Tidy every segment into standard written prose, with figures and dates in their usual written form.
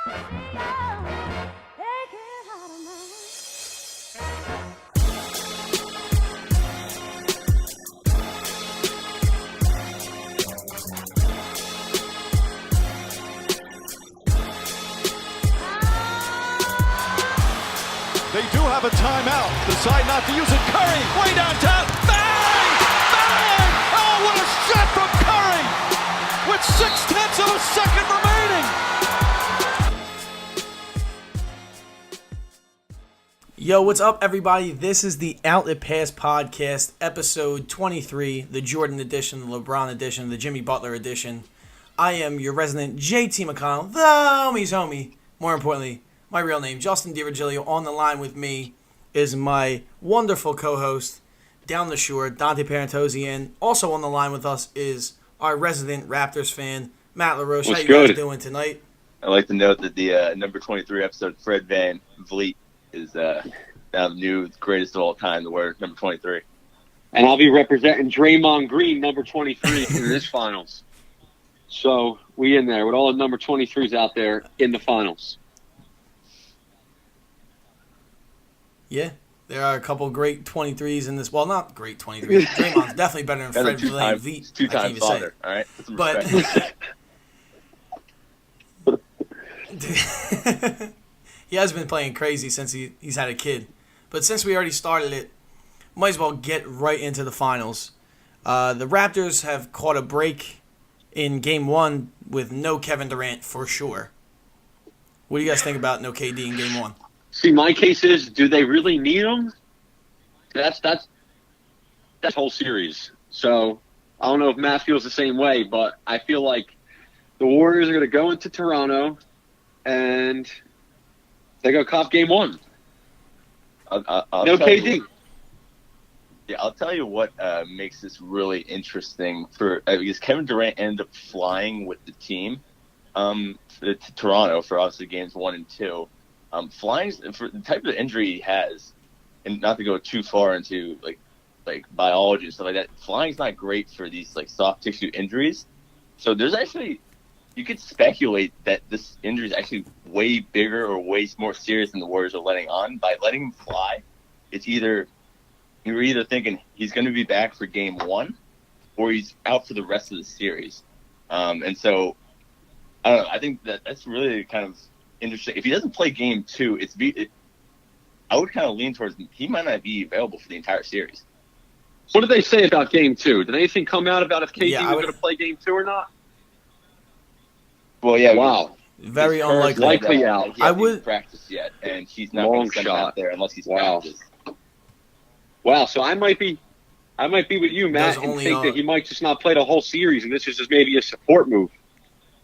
They do have a timeout. Decide not to use it. Curry, way downtown. Bang! Bang! Oh, what a shot from Curry! With 0.6 of a second remaining. Yo, what's up, everybody? This is the Outlet Pass Podcast, episode 23, the Jordan edition, the LeBron edition, the Jimmy Butler edition. I am your resident JT McCollum, the homie's homie. More importantly, my real name, Justin DiVirgilio. On the line with me is my wonderful co-host, down the shore, Dante Parentozzi. And also on the line with us is our resident Raptors fan, Matt Larouche. How you guys doing tonight? I'd like to note that the number 23 episode, Fred Van Vliet, is now the new greatest of all time, the word number 23. And I'll be representing Draymond Green, number 23, in this finals. So we in there with all the number 23s out there in the finals. Yeah, there are a couple great 23s in this. Well, not great 23s. Draymond's definitely better than Fred VanVleet. Two-time father, all right? But he has been playing crazy since he's had a kid. But since we already started it, might as well get right into the finals. The Raptors have caught a break in Game 1 with no Kevin Durant for sure. What do you guys think about no KD in Game 1? See, my case is, do they really need him? That's whole series. So I don't know if Matt feels the same way, but I feel like the Warriors are going to go into Toronto and they go cop Game 1. I'll no KD. Yeah, I'll tell you what makes this really interesting because Kevin Durant ended up flying with the team to Toronto for obviously games 1 and 2. Flying for the type of injury he has, and not to go too far into like biology and stuff like that, flying's not great for these like soft tissue injuries. So there's actually, you could speculate that this injury is actually way bigger or way more serious than the Warriors are letting on. By letting him fly, you're either thinking he's going to be back for Game 1 or he's out for the rest of the series. And so I don't know. I think that's really kind of interesting. If he doesn't play Game 2, I would kind of lean towards he might not be available for the entire series. What did they say about Game 2? Did anything come out about if KD was going to play Game 2 or not? Well, yeah. Wow. Very unlikely. Likely out. I wouldn't practice yet, and he's not going to send him out there unless he's practiced. Wow. So I might be with you, Matt, and think that he might just not play the whole series, and this is just maybe a support move.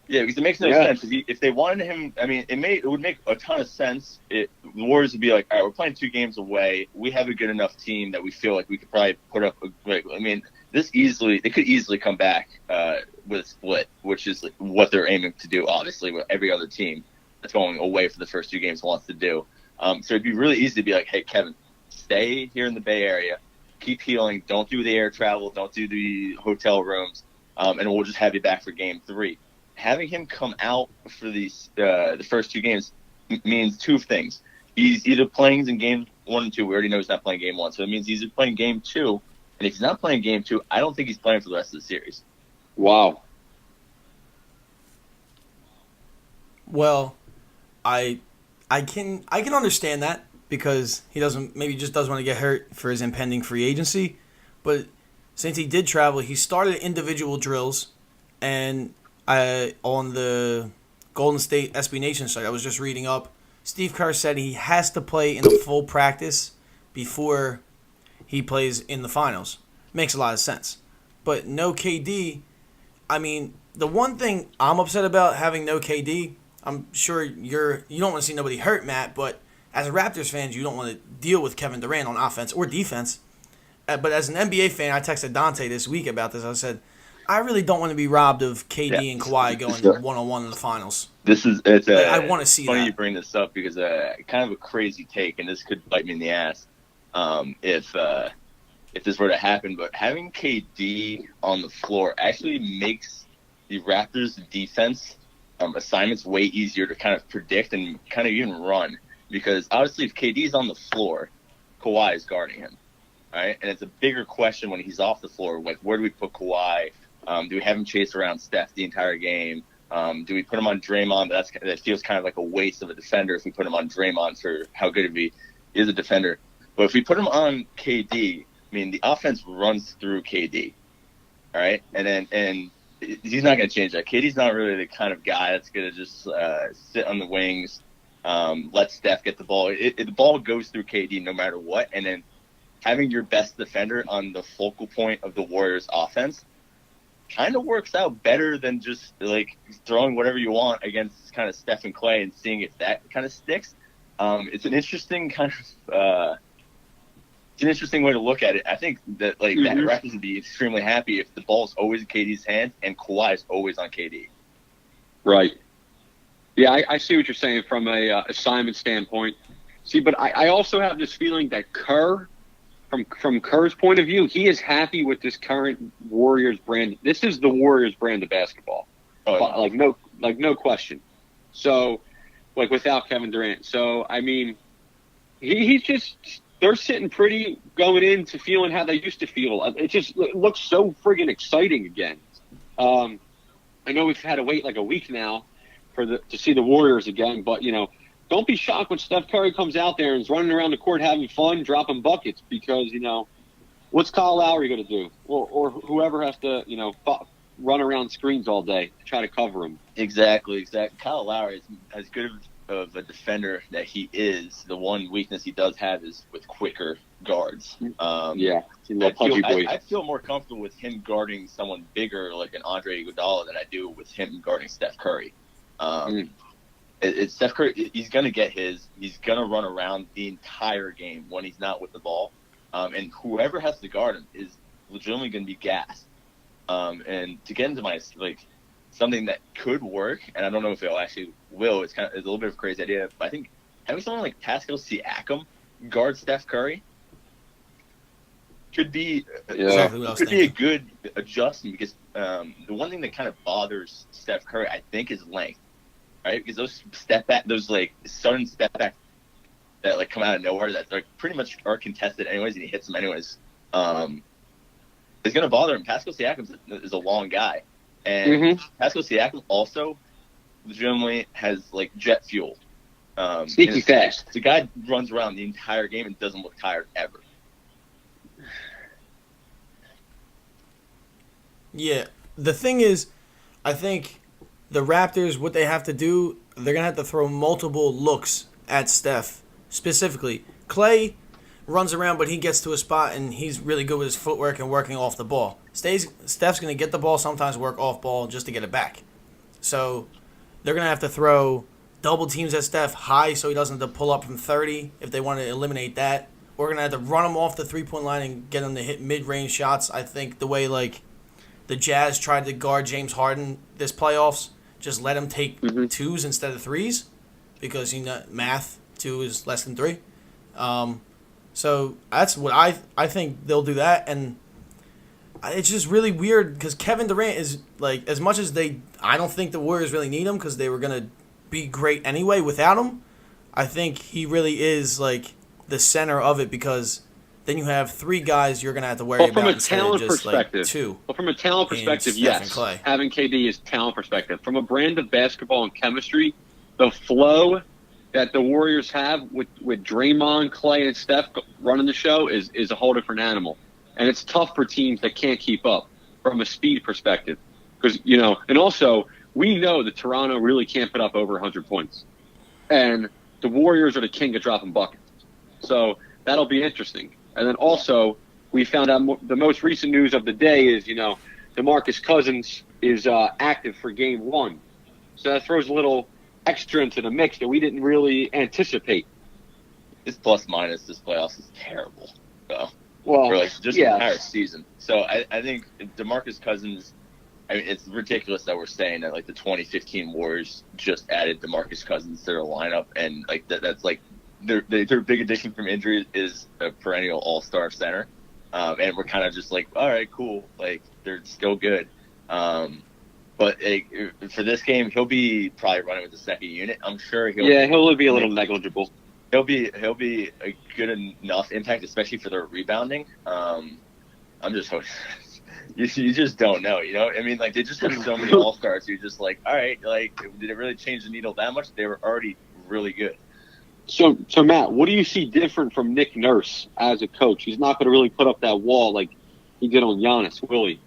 Yeah, because it makes no sense. If they wanted him, I mean, it would make a ton of sense. The Warriors would be like, all right, we're playing 2 games away. We have a good enough team that we feel like we could probably put up. They could easily come back with a split, which is what they're aiming to do, obviously, with every other team that's going away for the first 2 games wants to do. So it'd be really easy to be like, hey, Kevin, stay here in the Bay Area, keep healing, don't do the air travel, don't do the hotel rooms, and we'll just have you back for Game 3. Having him come out for the first 2 games means 2 things. He's either playing in Game 1 and 2. We already know he's not playing Game 1. So it means he's either playing Game 2. And if he's not playing Game 2, I don't think he's playing for the rest of the series. Wow. Well, I can understand that because he doesn't want to get hurt for his impending free agency. But since he did travel, he started individual drills, and on the Golden State SB Nation site, I was just reading up, Steve Kerr said he has to play in a full practice before he plays in the finals. Makes a lot of sense. But no KD, I mean, the one thing I'm upset about having no KD, I'm sure you don't want to see nobody hurt, Matt, but as a Raptors fan, you don't want to deal with Kevin Durant on offense or defense. But as an NBA fan, I texted Dante this week about this. I said, I really don't want to be robbed of KD and Kawhi going one-on-one in the finals. I want to see that. Funny you bring this up because kind of a crazy take, and this could bite me in the ass if this were to happen. But having KD on the floor actually makes the Raptors' defense assignments way easier to kind of predict and kind of even run, because obviously if KD's on the floor, Kawhi is guarding him, right? And it's a bigger question when he's off the floor, like where do we put Kawhi? Do we have him chase around Steph the entire game? Do we put him on Draymond? That feels kind of like a waste of a defender if we put him on Draymond for how good he is a defender. But if we put him on KD, I mean, the offense runs through KD, all right? And he's not going to change that. KD's not really the kind of guy that's going to just sit on the wings, let Steph get the ball. The ball goes through KD no matter what. And then having your best defender on the focal point of the Warriors' offense kind of works out better than just like throwing whatever you want against kind of Steph and Clay and seeing if that kind of sticks. It's an interesting kind of it's an interesting way to look at it. I think that that Raptors would be extremely happy if the ball is always in KD's hands and Kawhi is always on KD. Right. Yeah, I see what you're saying from a assignment standpoint. See, but I also have this feeling that Kerr, from Kerr's point of view, he is happy with this current Warriors brand. This is the Warriors brand of basketball. Oh, yeah. Like no question. So, like without Kevin Durant. So, I mean, he's just, they're sitting pretty going into feeling how they used to feel. It looks so friggin' exciting again. I know we've had to wait like a week now to see the Warriors again, but don't be shocked when Steph Curry comes out there and is running around the court having fun, dropping buckets, because, what's Kyle Lowry going to do? Or whoever has to, run around screens all day to try to cover him. Exactly. Kyle Lowry is as good of a defender that he is. The one weakness he does have is with quicker guards. Yeah, I feel more comfortable with him guarding someone bigger like an Andre Iguodala than I do with him guarding Steph Curry. It's Steph Curry. He's going to get his. He's going to run around the entire game when he's not with the ball. And whoever has to guard him is legitimately going to be gassed. And to get into something that could work, and I don't know if it actually will. It's a little bit of a crazy idea, but I think having someone like Pascal Siakam guard Steph Curry could be a good adjustment, because the one thing that kind of bothers Steph Curry, I think, is length. Right, because those step back, sudden step back that come out of nowhere, that pretty much are contested anyways, and he hits them anyways. It's gonna bother him. Pascal Siakam is a long guy, and Pascal Siakam also legitimately has jet fuel. Sneaky fast. The guy runs around the entire game and doesn't look tired ever. Yeah, the thing is, I think the Raptors, what they have to do, they're going to have to throw multiple looks at Steph. Specifically, Clay runs around, but he gets to a spot, and he's really good with his footwork and working off the ball. Steph's going to get the ball, sometimes work off ball just to get it back. So they're going to have to throw double teams at Steph high so he doesn't have to pull up from 30 if they want to eliminate that. We're going to have to run him off the three-point line and get him to hit mid-range shots. I think the way the Jazz tried to guard James Harden this playoffs, just let him take twos instead of threes, because math, 2 is less than 3. So that's what I think they'll do that, and it's just really weird because Kevin Durant is as much as I don't think the Warriors really need him because they were gonna be great anyway without him. I think he really is the center of it, because then you have 3 guys you're going to have to worry about instead of just 2. Well, from a talent perspective, yes. Having KD is talent perspective. From a brand of basketball and chemistry, the flow that the Warriors have with Draymond, Clay, and Steph running the show is a whole different animal. And it's tough for teams that can't keep up from a speed perspective. Because, and also, we know that Toronto really can't put up over 100 points. And the Warriors are the king of dropping buckets. So that'll be interesting. And then also, we found out the most recent news of the day is, DeMarcus Cousins is active for Game 1. So that throws a little extra into the mix that we didn't really anticipate. His plus-minus this playoffs is terrible, though. Well, for the entire season. So I think DeMarcus Cousins, it's ridiculous that we're saying that the 2015 Warriors just added DeMarcus Cousins to their lineup, and that's their big addition from injury is a perennial all-star center, and we're kind of just all right, cool, they're still good, but But for this game, he'll be probably running with the second unit. I'm sure he'll be a little negligible. He'll be a good enough impact, especially for their rebounding. I'm just hoping. You just don't know, you know? I mean, like, they just have so many all-stars who just like, all right, like, did it really change the needle that much? They were already really good. So Matt, what do you see different from Nick Nurse as a coach? He's not going to really put up that wall like he did on Giannis, will he?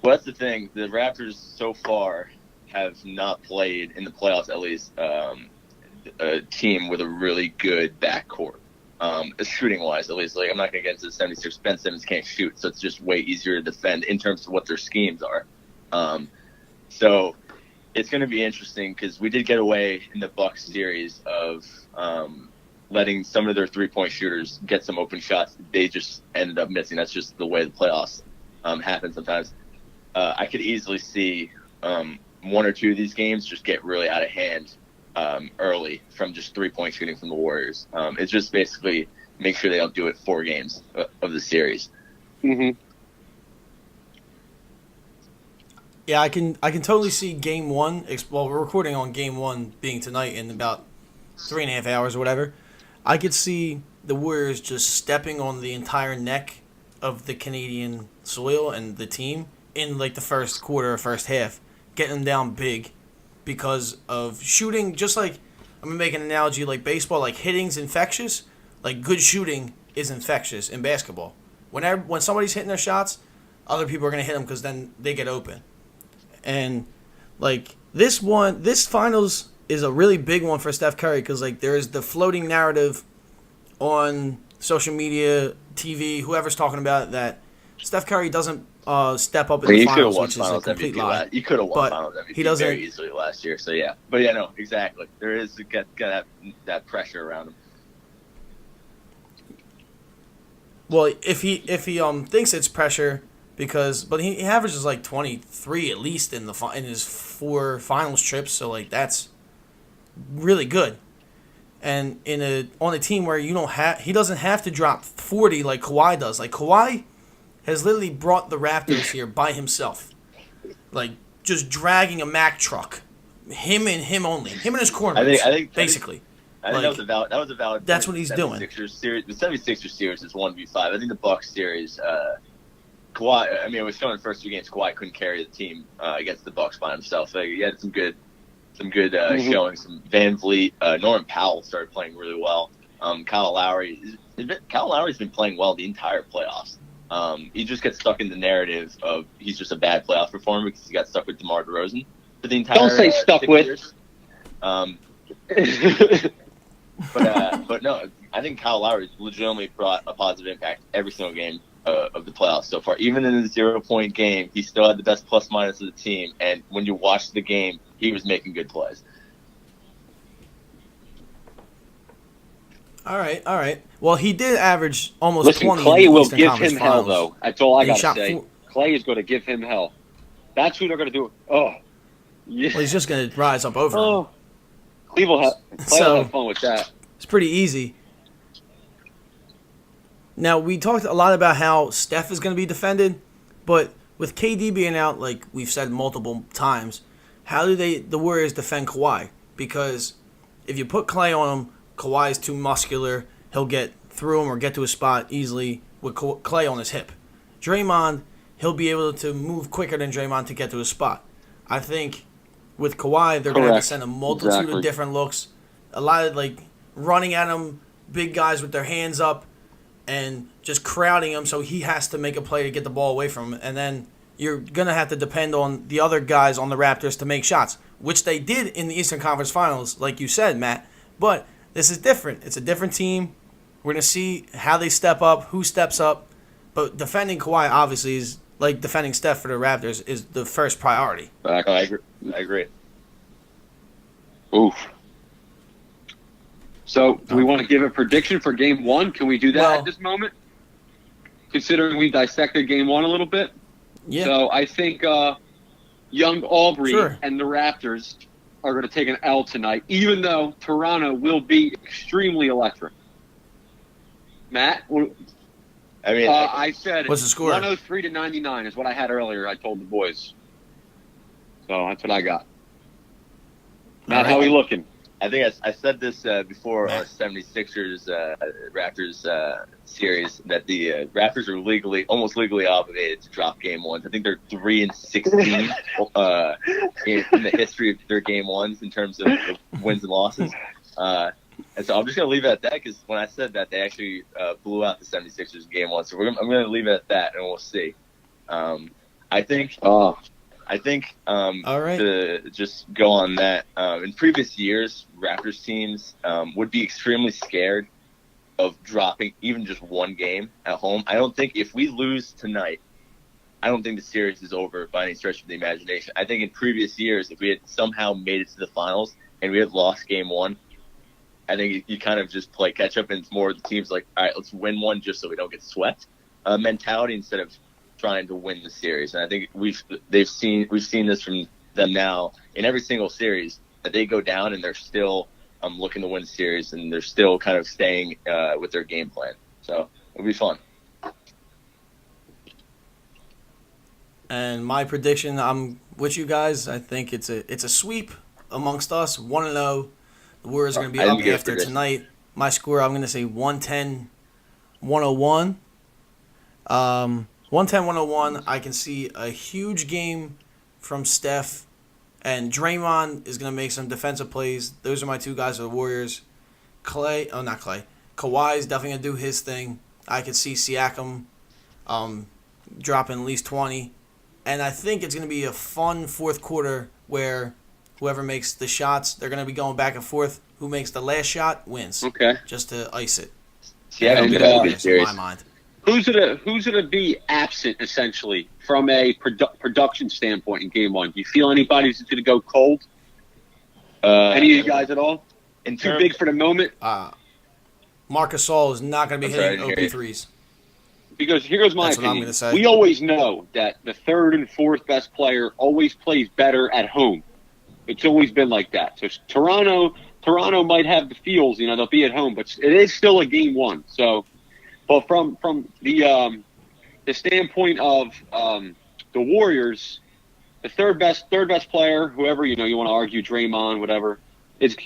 Well, that's the thing. The Raptors so far have not played, in the playoffs at least, a team with a really good backcourt. Shooting-wise, at least. Like, I'm not going to get into the 76ers. Ben Simmons can't shoot, so it's just way easier to defend in terms of what their schemes are. So it's going to be interesting because we did get away in the Bucks series of letting some of their three-point shooters get some open shots. They just ended up missing. That's just the way the playoffs happen sometimes. I could easily see one or two of these games just get really out of hand early from just three-point shooting from the Warriors. It's just basically make sure they don't do it 4 games of the series. Mm-hmm. Yeah, I can totally see Game 1. Well, we're recording on Game 1 being tonight in about 3.5 hours or whatever. I could see the Warriors just stepping on the entire neck of the Canadian soil and the team in like the first quarter or first half, getting them down big because of shooting. Just like, I'm going to make an analogy like baseball, like hitting's infectious, like good shooting is infectious in basketball. When somebody's hitting their shots, other people are going to hit them because then they get open. And like this finals is a really big one for Steph Curry because like there is the floating narrative on social media, TV, whoever's talking about it, that Steph Curry doesn't step up in the finals, which is a complete lie. You could have won finals MVP he doesn't, very easily last year. So yeah, but yeah, no, exactly. There is that pressure around him. Well, if he thinks it's pressure. But he averages like 23 at least in his 4 finals trips, so like that's really good. And on a team where he doesn't have to drop 40 like Kawhi does. Like Kawhi has literally brought the Raptors here by himself, like just dragging a Mack truck, him and his corners. I think basically. I think that was a valid. That's what he's doing. The 76ers series is 1v5. I think the Bucks series. Kawhi, I mean, it was shown in the first 2 games. Kawhi couldn't carry the team against the Bucks by himself. Like, he had some good showings. Some Van Vliet, Norman Powell started playing really well. Kyle Lowry's been playing well the entire playoffs. He just gets stuck in the narrative of he's just a bad playoff performer because he got stuck with DeMar DeRozan for the entire. Don't say stuck with. Years. But no, I think Kyle Lowry legitimately brought a positive impact every single game of the playoffs so far. Even in the 0-point game, he still had the best plus minus of the team. And when you watch the game, he was making good plays. All right. Well, he did average almost 20. Clay will Eastern give Conference him Finals. hell, though. That's all I got to say. Clay is going to give him hell. That's who they're going to do. Oh, yeah. Well, he's just going to rise up over him. Clay will have fun with that. It's pretty easy. Now, we talked a lot about how Steph is going to be defended, but with KD being out, like we've said multiple times, how do the Warriors defend Kawhi? Because if you put Clay on him, Kawhi's too muscular. He'll get through him or get to a spot easily with Clay on his hip. Draymond, he'll be able to move quicker than Draymond to get to a spot. I think with Kawhi, they're going to have to send a multitude of different looks. A lot of like running at him, big guys with their hands up, and just crowding him so he has to make a play to get the ball away from him. And then you're going to have to depend on the other guys on the Raptors to make shots, which they did in the Eastern Conference Finals, like you said, Matt. But this is different. It's a different team. We're going to see how they step up, who steps up. But defending Kawhi, obviously, is like defending Steph for the Raptors is the first priority. I agree. Oof. So, do we want to give a prediction for Game 1? Can we do that at this moment? Considering we dissected Game 1 a little bit? Yeah. So, I think young Aubrey and the Raptors are going to take an L tonight, even though Toronto will be extremely electric. Matt? I mean, I said what's the score? 103-99 is what I had earlier. I told the boys. So that's what I got. Matt, right. how are we looking? I think I said this before our Matt. 76ers Raptors series that the Raptors are almost legally obligated to drop game ones. I think they're 3-16 in the history of their game ones in terms of wins and losses. And so I'm just going to leave it at that because when I said that, they actually blew out the 76ers game one. So I'm going to leave it at that, and we'll see. I think All right. to just go on that, in previous years, Raptors teams would be extremely scared of dropping even just one game at home. I don't think if we lose tonight, I don't think the series is over by any stretch of the imagination. I think in previous years, if we had somehow made it to the finals and we had lost game one, I think you kind of just play catch up, and it's more the team's like, all right, let's win one just so we don't get swept mentality instead of trying to win the series. And I think we've seen this from them now in every single series that they go down and they're still looking to win the series, and they're still kind of staying with their game plan. So it'll be fun. And my prediction, I'm with you guys. I think it's a sweep amongst us, 1-0. The Warriors are going to be up after tonight. My score, I'm going to say 110-101. 110-101. I can see a huge game from Steph, and Draymond is going to make some defensive plays. Those are my two guys for the Warriors. Kawhi is definitely going to do his thing. I could see Siakam dropping at least 20. And I think it's going to be a fun fourth quarter where whoever makes the shots, they're going to be going back and forth. Who makes the last shot wins. Okay. Just to ice it. Siakam could have a good series. In my mind. Who's gonna be absent essentially from a production standpoint in game one? Do you feel anybody's going to go cold? Any of you guys at all? Too big for the moment? Marcus Gasol is not going to be hitting OP threes. Because here goes my That's what I'm opinion. gonna say. We always know that the third and fourth best player always plays better at home. It's always been like that. So Toronto might have the feels, they'll be at home, but it is still a game one. So, but from the standpoint of the Warriors, the third best player, whoever you want to argue, Draymond, whatever,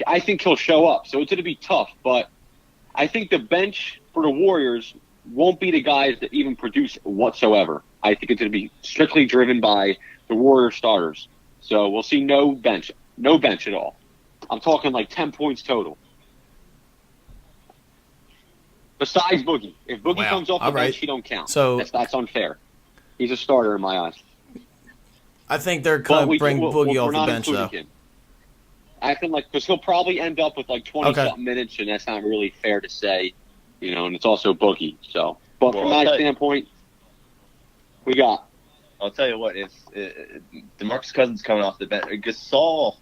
I think he'll show up. So it's going to be tough, but I think the bench for the Warriors won't be the guys that even produce whatsoever. I think it's going to be strictly driven by the Warrior starters. So we'll see no bench at all. I'm talking like 10 points total. Besides Boogie. If Boogie comes off the bench, he don't count. So that's unfair. He's a starter in my eyes. I think they're going to bring Boogie off the bench, though. Acting like, because he'll probably end up with like 20-something minutes, and that's not really fair to say, and it's also Boogie. So, but from my standpoint, we got. I'll tell you what, if DeMarcus Cousins coming off the bench, Gasol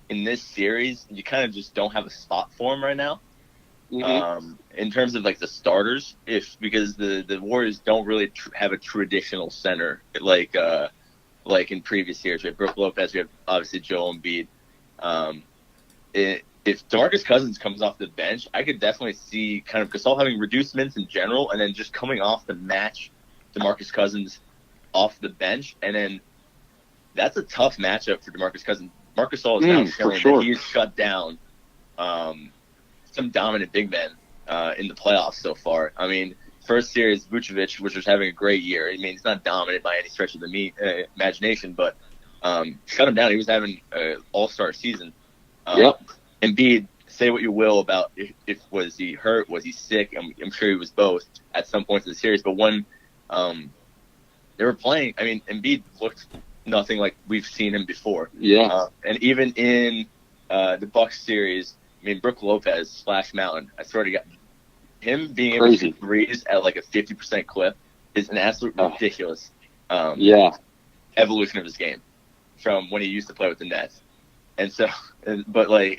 in this series, you kind of just don't have a spot for him right now. Mm-hmm. In terms of like the starters, because the Warriors don't really have a traditional center like in previous years. We have Brook Lopez, we have obviously Joel Embiid. If DeMarcus Cousins comes off the bench, I could definitely see kind of Gasol having reduced minutes in general, and then just coming off the match DeMarcus Cousins off the bench, and then that's a tough matchup for DeMarcus Cousins. Marc Gasol is now showing that he's shut down some dominant big men in the playoffs so far. I mean, first series, Vucevic, which was having a great year. I mean, he's not dominant by any stretch of the imagination, but shut him down. He was having an all-star season. Embiid, say what you will about if was he hurt, was he sick? I'm sure he was both at some points in the series. But when they were playing, I mean, Embiid looked nothing like we've seen him before. Yeah. And even in the Bucks series, I mean, Brook Lopez, Splash Mountain, I swear to God, him being able to shoot threes at like a 50% clip is an absolute ridiculous evolution of his game from when he used to play with the Nets. And so,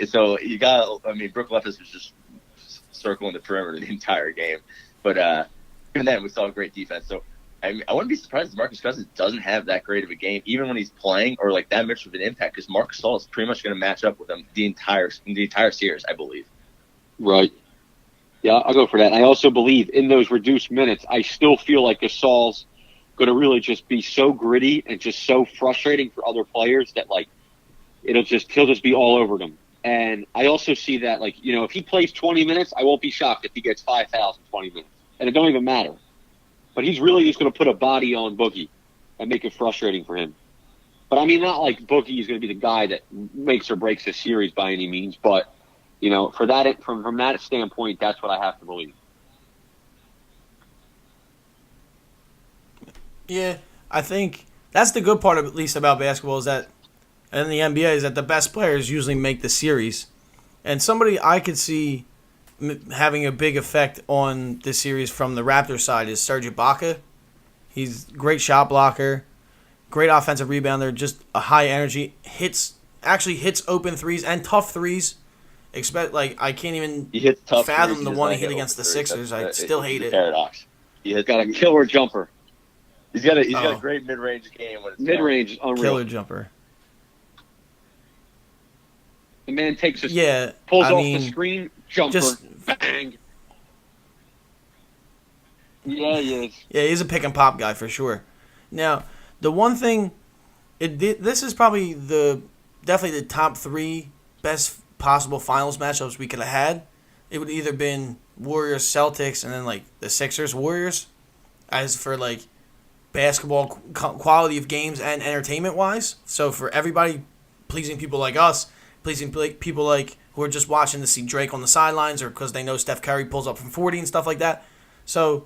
so you got, I mean, Brook Lopez was just circling the perimeter the entire game. But even then, we saw great defense. So, I mean, I wouldn't be surprised if Marcus Cousins doesn't have that great of a game, even when he's playing, or like that much of an impact, because Marc Gasol is pretty much going to match up with him the entire series, I believe. Right. Yeah, I'll go for that. I also believe in those reduced minutes, I still feel like Gasol's going to really just be so gritty and just so frustrating for other players that, like, he'll just be all over them. And I also see that, like, if he plays 20 minutes, I won't be shocked if he gets 5 fouls in 20 minutes. And it don't even matter. But he's really just going to put a body on Boogie and make it frustrating for him. But, I mean, not like Boogie is going to be the guy that makes or breaks this series by any means. But, for that, from that standpoint, that's what I have to believe. Yeah, I think that's the good part, at least about basketball, is that, and the NBA, is that the best players usually make the series. And somebody I could see having a big effect on this series from the Raptors side is Serge Ibaka. He's a great shot blocker, great offensive rebounder, just a high energy, hits open threes and tough threes. I can't even fathom the one he hit against the Sixers. I still hate it. Paradox. He's got a killer jumper. He's got a great mid-range game. When it's mid-range is unreal. Killer jumper. The man takes pulls off the screen, jumper, bang. Yeah, he is. Yeah, he's a pick and pop guy for sure. Now, the one thing, this is probably definitely the top 3 best possible finals matchups we could have had. It would either been Warriors Celtics and then like the Sixers Warriors, as for like basketball quality of games and entertainment wise. So for everybody, pleasing people like us, pleasing people like who are just watching to see Drake on the sidelines or because they know Steph Curry pulls up from 40 and stuff like that. So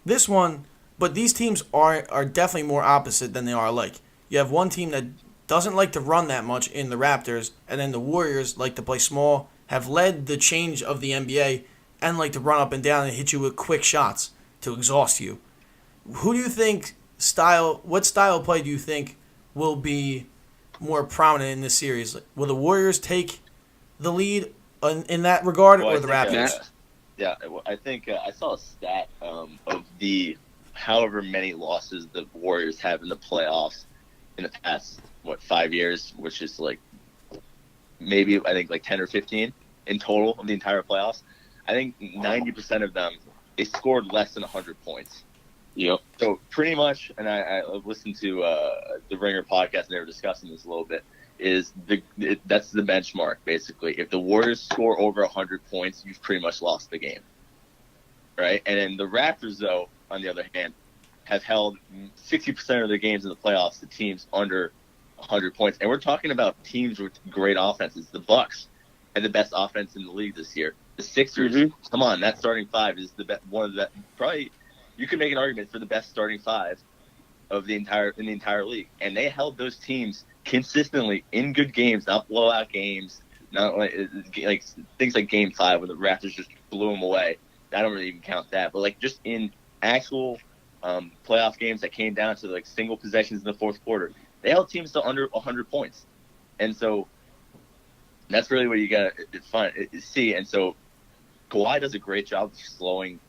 this one, but these teams are definitely more opposite than they are alike. You have one team that doesn't like to run that much in the Raptors, and then the Warriors like to play small, have led the change of the NBA, and like to run up and down and hit you with quick shots to exhaust you. Who do you think what style of play do you think will be more prominent in this series? Will the Warriors take the lead in that regard, or the Raptors? I think I saw a stat of the however many losses the Warriors have in the playoffs in the past 5 years, which is like maybe I think like 10 or 15 in total of the entire playoffs. I think 90% of them they scored less than 100 points. Yep. So pretty much, and I listened to the Ringer podcast, and they were discussing this a little bit. That's the benchmark basically. If the Warriors score over 100 points, you've pretty much lost the game, right? And then the Raptors, though, on the other hand, have held 60% of their games in the playoffs to teams under 100 points, and we're talking about teams with great offenses. The Bucks had the best offense in the league this year. The Sixers, come on, that starting 5 is one of the probably. You could make an argument for the best starting 5 of in the entire league, and they held those teams consistently in good games, not blowout games, not like things like Game 5 when the Raptors just blew them away. I don't really even count that, but like just in actual playoff games that came down to like single possessions in the fourth quarter, they held teams to under 100 points, and so that's really what you got to see. And so Kawhi does a great job of slowing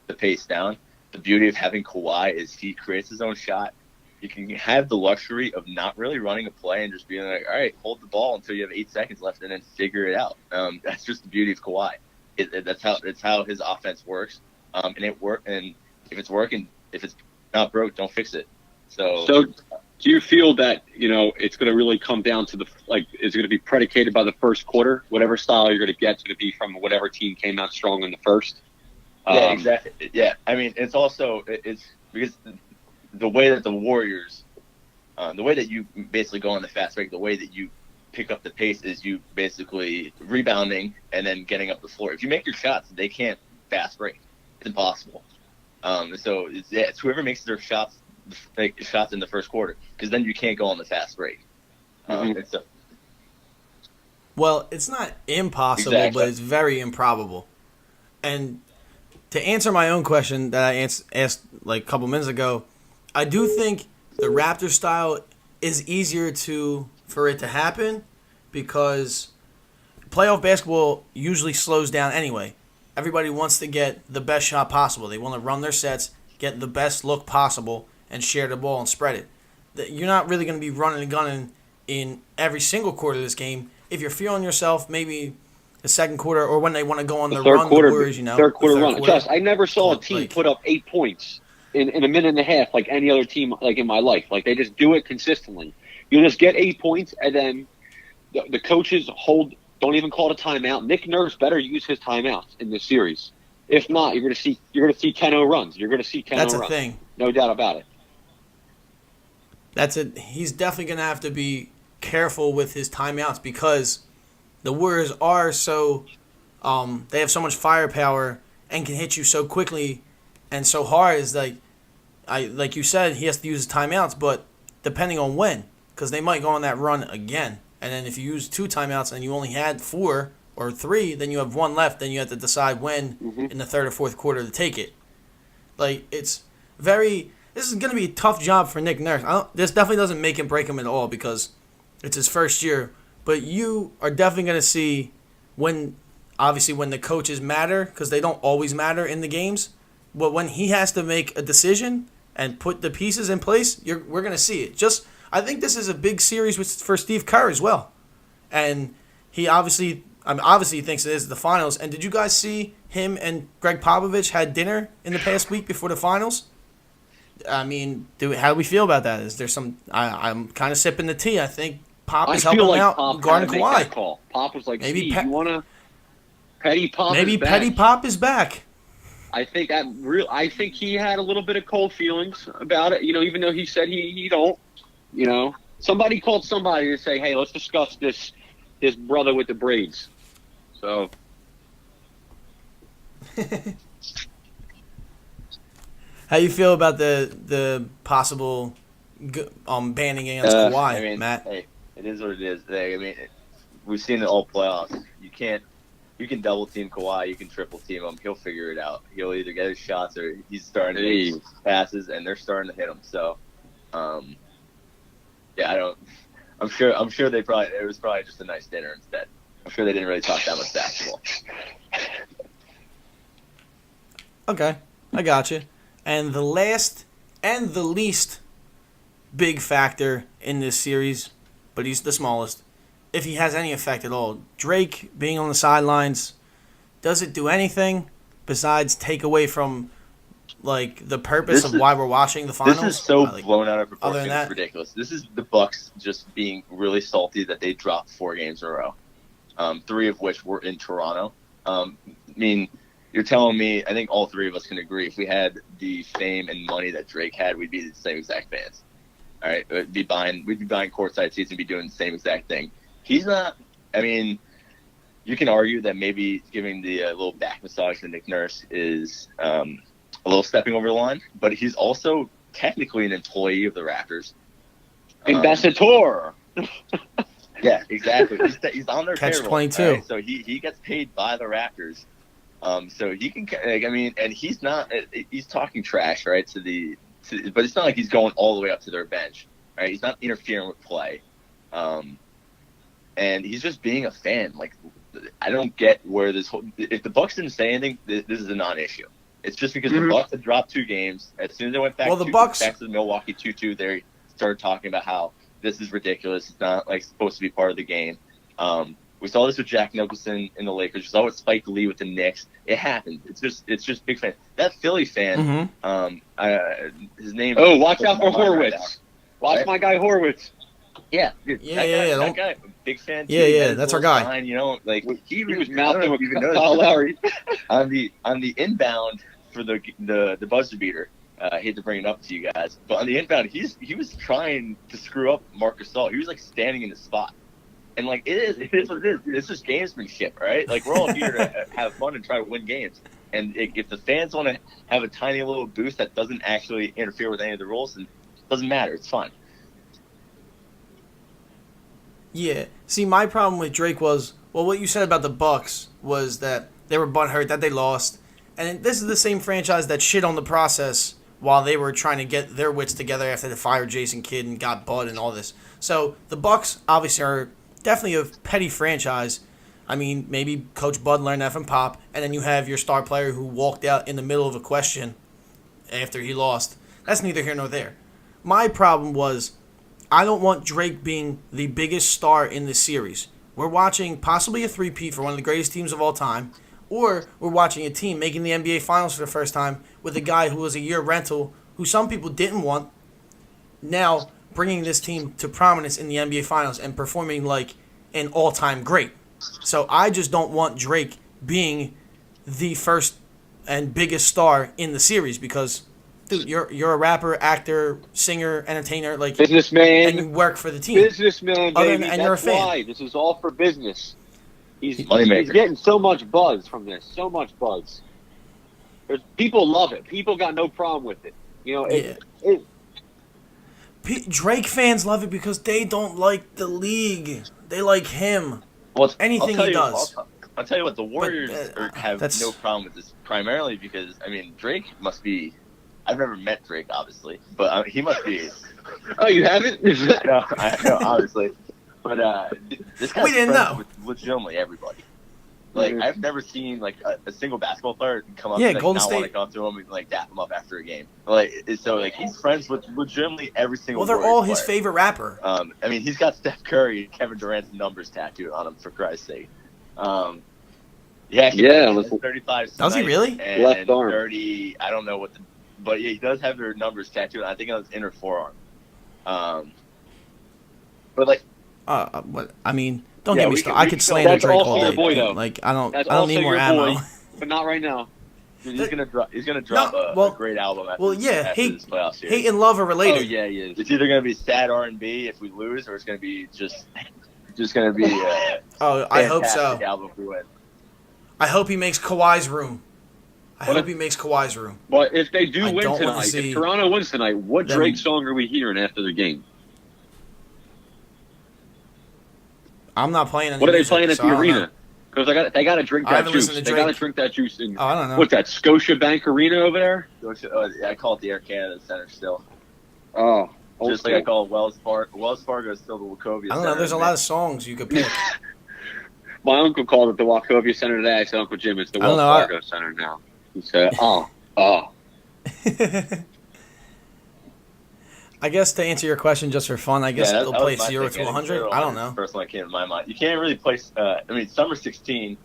the pace down. The beauty of having Kawhi is he creates his own shot. You can have the luxury of not really running a play and just being like, all right, hold the ball until you have 8 seconds left and then figure it out. That's just the beauty of Kawhi. That's how his offense works. And it work. And if it's working, if it's not broke, don't fix it. So do you feel that, it's going to really come down to is it going to be predicated by the first quarter? Whatever style you're going to get is going to be from whatever team came out strong in the first? Yeah, exactly. Yeah, I mean, it's because the way that the Warriors, the way that you basically go on the fast break, the way that you pick up the pace is you basically rebounding and then getting up the floor. If you make your shots, they can't fast break. It's impossible. So it's whoever makes their shots in the first quarter, because then you can't go on the fast break. Well, it's not impossible, but it's very improbable. And to answer my own question that I asked like a couple minutes ago, I do think the Raptor style is easier for it to happen because playoff basketball usually slows down anyway. Everybody wants to get the best shot possible. They want to run their sets, get the best look possible, and share the ball and spread it. You're not really going to be running and gunning in every single quarter of this game. If you're feeling yourself, maybe the second quarter, or when they want to go on the run, quarter, the Warriors, third quarter run. Quarter. Just, I never saw a team put up 8 points in a minute and a half like any other team like in my life. Like they just do it consistently. You just get 8 points and then the coaches don't even call it a timeout. Nick Nurse better use his timeouts in this series. If not, you're gonna see 10-0 runs. You're gonna see 10-0 runs. That's a thing. No doubt about it. That's it. He's definitely gonna have to be careful with his timeouts because the Warriors are so they have so much firepower and can hit you so quickly and so hard. Is like you said, he has to use his timeouts, but depending on when, because they might go on that run again. And then if you use 2 timeouts and you only had 4 or 3, then you have 1 left. Then you have to decide when in the third or fourth quarter to take it. Like this is going to be a tough job for Nick Nurse. This definitely doesn't make him break him at all because it's his first year. But you are definitely going to see when the coaches matter, because they don't always matter in the games. But when he has to make a decision and put the pieces in place, we're going to see it. I think this is a big series for Steve Kerr as well. And he obviously thinks it is the finals. And did you guys see him and Greg Popovich had dinner in the past week before the finals? I mean, how do we feel about that? Is there some? I'm kind of sipping the tea. I think Pop is helping him out guarding Kawhi. Call. Pop was like, maybe you want to Petty Pop. Maybe Petty Pop is back. I think he had a little bit of cold feelings about it. Even though he said he don't. Somebody called somebody to say, hey, let's discuss this brother with the braids. So. How you feel about the possible banning against Kawhi, Matt? Hey, it is what it is. We've seen it all playoffs. You can double team Kawhi, you can triple team him. He'll figure it out. He'll either get his shots or he's starting to make passes, and they're starting to hit him. So, I'm sure it was probably just a nice dinner instead. I'm sure they didn't really talk that much basketball. Okay, I got you. And the last and the least big factor in this series, but he's the smallest, if he has any effect at all, Drake being on the sidelines, does it do anything besides take away from the purpose of why we're watching the finals? This is so blown out of proportion. It's ridiculous. This is the Bucks just being really salty that they dropped 4 games in a row, 3 of which were in Toronto. You're telling me, I think all 3 of us can agree, if we had the fame and money that Drake had, we'd be the same exact fans. All right, we'd be buying courtside seats and be doing the same exact thing. He's not. You can argue that maybe giving the little back massage to Nick Nurse is a little stepping over the line, but he's also technically an employee of the Raptors. Ambassador. Yeah, exactly. He's on their Catch payroll. 22. Right? So he gets paid by the Raptors. So he can, and he's not. He's talking trash, right? But it's not like he's going all the way up to their bench, right? He's not interfering with play, and he's just being a fan. I don't get where this whole. If the Bucks didn't say anything, this is a non-issue. It's just because the Bucks had dropped 2 games. As soon as they went back, back to the Milwaukee 2-2, they started talking about how this is ridiculous. It's not supposed to be part of the game. We saw this with Jack Nicholson in the Lakers. We saw it with Spike Lee with the Knicks. It happened. It's just big fan. That Philly fan, his name. Oh, watch out for Horwitz. Watch my guy Horwitz. Yeah, dude, that guy, big fan. Yeah, that's our guy. Sign, he was mouthing with Kyle Lowry on the inbound for the buzzer beater. I hate to bring it up to you guys, but on the inbound, he was trying to screw up Marc Gasol. He was standing in the spot. And it is what it is. It's just gamesmanship, right? We're all here to have fun and try to win games. And if the fans want to have a tiny little boost that doesn't actually interfere with any of the rules, then it doesn't matter. It's fun. Yeah. See, my problem with Drake was, what you said about the Bucks was that they were butthurt that they lost, and this is the same franchise that shit on the process while they were trying to get their wits together after they fired Jason Kidd and got Bud and all this. So the Bucks obviously are definitely a petty franchise. Maybe Coach Bud learned that from Pop, and then you have your star player who walked out in the middle of a question after he lost. That's neither here nor there. My problem was, I don't want Drake being the biggest star in this series. We're watching possibly a three-peat for one of the greatest teams of all time, or we're watching a team making the NBA Finals for the first time with a guy who was a year rental who some people didn't want, now bringing this team to prominence in the NBA Finals and performing like an all-time great. So I just don't want Drake being the first and biggest star in the series because, dude, you're a rapper, actor, singer, entertainer, like businessman, and you work for the team. Businessman, baby. And you're a That's fan. why this is all for business. He's getting so much buzz from this, so much buzz. People love it. People got no problem with it. You know, Drake fans love it because they don't like the league. They like him. Well, anything he does. I'll tell you what, the Warriors have that's- no problem with this, primarily because, I mean, Drake must be... I've never met Drake, obviously, but he must be... Oh, you haven't? No, I know, obviously. But this guy's We didn't friends know. with legitimately everybody. Like, I've never seen, like, a single basketball player come up Yeah, and like, Golden not want to State. come up to him and, like, dap him up after a game. Like, so, like, he's friends with legitimately every single Well, they're Warriors all his player. favorite rapper. I mean, he's got Steph Curry and Kevin Durant's numbers tattooed on him, for Christ's sake. Yeah, he has 35 Does he tonight really? and Left arm. 30, I don't know what but yeah, he does have their numbers tattooed. I think on his inner forearm. But like, What I mean, don't Yeah, get me we started. can- I we could can- slander that's Drake also all your day. boy, though. Like I don't That's need also more your ammo. boy, but not right now. he's gonna drop a great album after, Well, yeah, after this playoff series. hate and love are related. Oh yeah, he is. It's either gonna be sad R&B if we lose, or it's gonna be just gonna be Oh, I hope fantastic so. album if we win. I hope he makes Kawhi's room. I What hope if- he makes Kawhi's room. But if they do I win don't wanna tonight, see if Toronto wins tonight, what them- Drake song are we hearing after the game? I'm not playing any What are they music, playing at so the I don't arena? know. Because they got to drink I that haven't juice. listened to They got to Drake. drink that juice. And, Oh, I don't know. What's that, Scotiabank Arena over there? I call it the Air Canada Center still. Oh, Just like I call Wells Fargo. Wells Fargo is still the Wachovia I don't Center. know. There's a lot of songs you could pick. My uncle called it the Wachovia Center today. I said, Uncle Jim, it's the I don't Wells know, Fargo Center now. He said, oh. I guess to answer your question just for fun, I guess that they'll was play my 0 thinking. to 100. I don't know. First one that came to my mind. You can't really place. I mean, Summer 16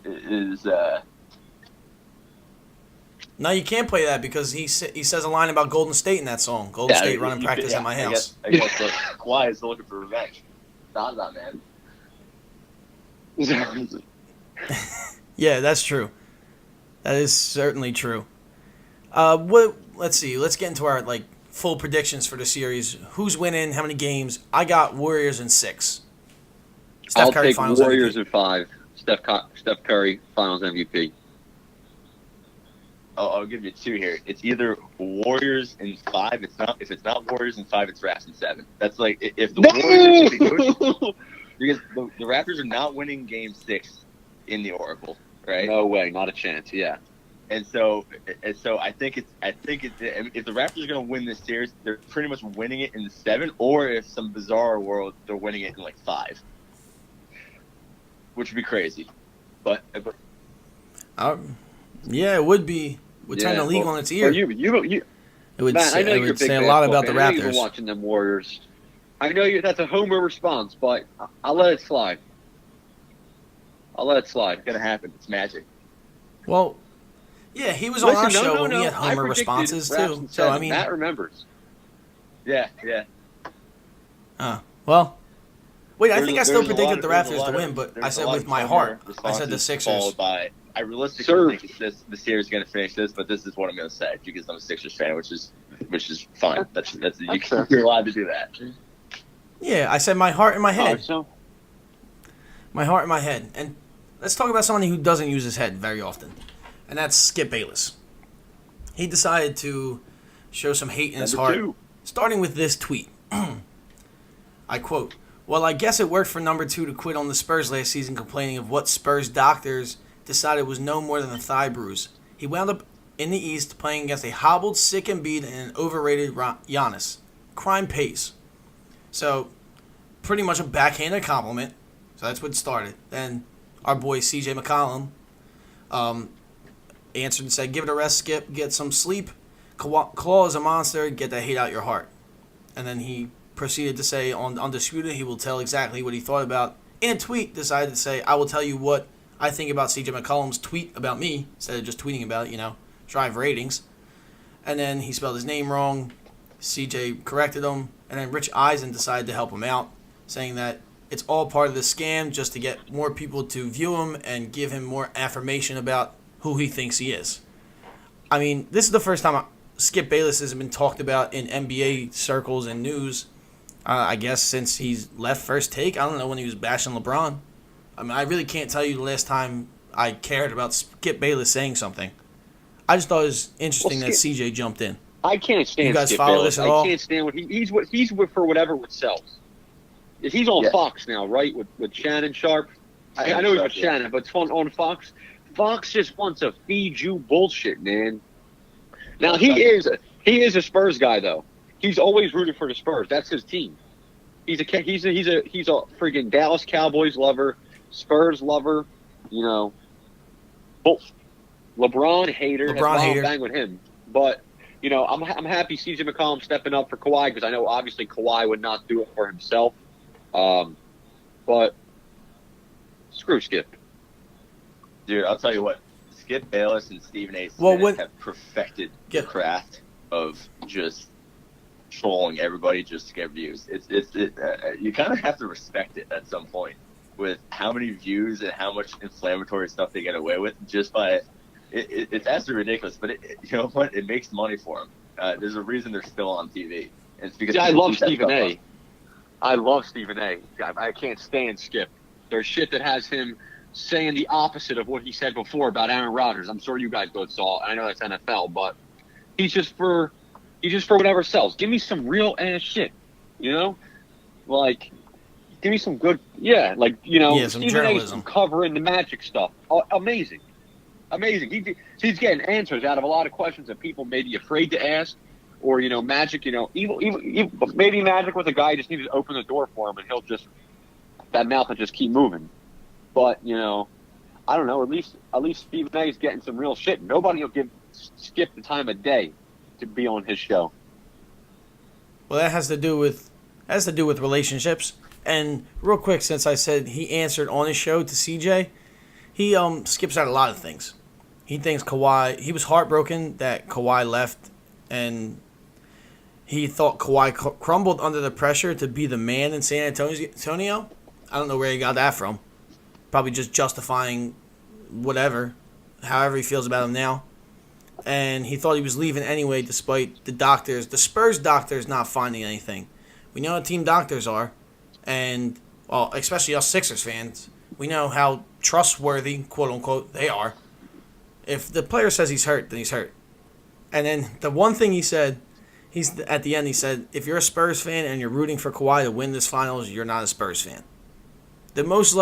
is. No, you can't play that because he says a line about Golden State in that song. Golden State running practice at my house. I guess Kawhi is looking for revenge. Not that man. Yeah, that's true. That is certainly true. Let's see. Let's get into our full predictions for the series. Who's winning? How many games? I got Warriors in 6. I'll Curry take Finals Warriors MVP. in 5. Steph Curry, Finals MVP. I'll give you 2 here. It's either Warriors in 5. If it's not Warriors in 5, it's Raps in 7. That's like if the Warriors because the Raptors are not winning Game 6 in the Oracle, right? No way, not a chance. Yeah. And so I think if the Raptors are going to win this series, they're pretty much winning it in 7, or if some bizarre world, they're winning it in 5, which would be crazy. But Yeah, it would be. Would turn the league on its ear. Well, you, It would Matt, I know it you're a would big say a lot basketball about the fan. I know you've been Raptors. watching them Warriors. I know that's a homer response, but I'll let it slide. it's going to happen. It's magic. Well, yeah, he was on our Listen, show when we had I homer predicted responses Raps too. in So I 7. mean, Matt remembers. Yeah. well, wait, I think I still There's a predicted the lot- Raptors to win, but there's I a said lot with of my homer heart, I said responses the Sixers. followed by, I realistically Sir. think the series is going to finish this, but this is what I'm going to say because I'm a Sixers fan, which is fine. You're allowed to do that. Yeah, I said my heart and my Oh, head. so My heart and my head. And let's talk about somebody who doesn't use his head very often, and that's Skip Bayless. He decided to show some hate in his Number heart, 2. starting with this tweet. I quote, "Well, I guess it worked for number 2 to quit on the Spurs last season complaining of what Spurs doctors decided was no more than a thigh bruise. He wound up in the East playing against a hobbled, sick Embiid and an overrated Giannis. Crime pays." So, pretty much a backhanded compliment. So that's what started. Then our boy CJ McCollum answered and said, "Give it a rest, Skip. Get some sleep. Claw is a monster. Get that hate out your heart." And then he proceeded to say on Undisputed he will tell exactly what he thought about. In a tweet, decided to say, "I will tell you what I think about CJ McCollum's tweet about me," instead of just tweeting about it, drive ratings. and then he spelled his name wrong. CJ corrected him, and then Rich Eisen decided to help him out, saying that it's all part of the scam just to get more people to view him and give him more affirmation about who he thinks he is. I mean, this is the first time Skip Bayless has been talked about in NBA circles and news, I guess, since he's left First Take. I don't know when he was bashing LeBron. I mean, I really can't tell you the last time I cared about Skip Bayless saying something. I just thought it was interesting that CJ jumped in. I can't stand You guys Skip follow Bayless. this at all? I can't stand what he's for whatever it sells. He's on Fox now, right? With Shannon Sharp. I know he's with Shannon, but it's on Fox. Fox just wants to feed you bullshit, man. Now he is a Spurs guy though. He's always rooted for the Spurs. That's his team. He's a freaking Dallas Cowboys lover, Spurs lover. You know, both LeBron hater. LeBron hater. Bang with him, but you know, I'm happy CJ McCollum stepping up for Kawhi because I know obviously Kawhi would not do it for himself. But screw Skip. Dude, I'll tell you what. Skip Bayless and Stephen A. Smith have perfected the craft of just trolling everybody just to get views. You kind of have to respect it at some point with how many views and how much inflammatory stuff they get away with just by it's absolutely ridiculous. But you know what? It makes money for them. There's a reason they're still on TV. And it's because I love Stephen A. I love Stephen A. I can't stand Skip. There's shit that has him saying the opposite of what he said before about Aaron Rodgers. I'm sure you guys both saw. I know that's NFL, but he's just for whatever sells. Give me some real ass shit, you know, like give me some good, like you know, some Stephen journalism A's covering the Magic stuff. Oh, amazing. He's getting answers out of a lot of questions that people may be afraid to ask, or you know, Magic. You know, even maybe Magic with a guy just needed to open the door for him, and he'll just that mouth will just keep moving. But, you know, I don't know, at least Stephen A. is getting some real shit. Nobody will give Skip the time of day to be on his show. Well, that has to do with relationships. And real quick, since I said he answered on his show to CJ, he skips out a lot of things. He thinks Kawhi, he was heartbroken that Kawhi left, and he thought Kawhi crumbled under the pressure to be the man in San Antonio. I don't know where he got that from. Probably just justifying whatever, however he feels about him now. And he thought he was leaving anyway despite the Spurs doctors not finding anything. We know how team doctors are. And, well, especially us Sixers fans, we know how trustworthy, quote unquote, they are. If the player says he's hurt, then he's hurt. And then the one thing he said, at the end he said, if you're a Spurs fan and you're rooting for Kawhi to win this finals, you're not a Spurs fan. The most,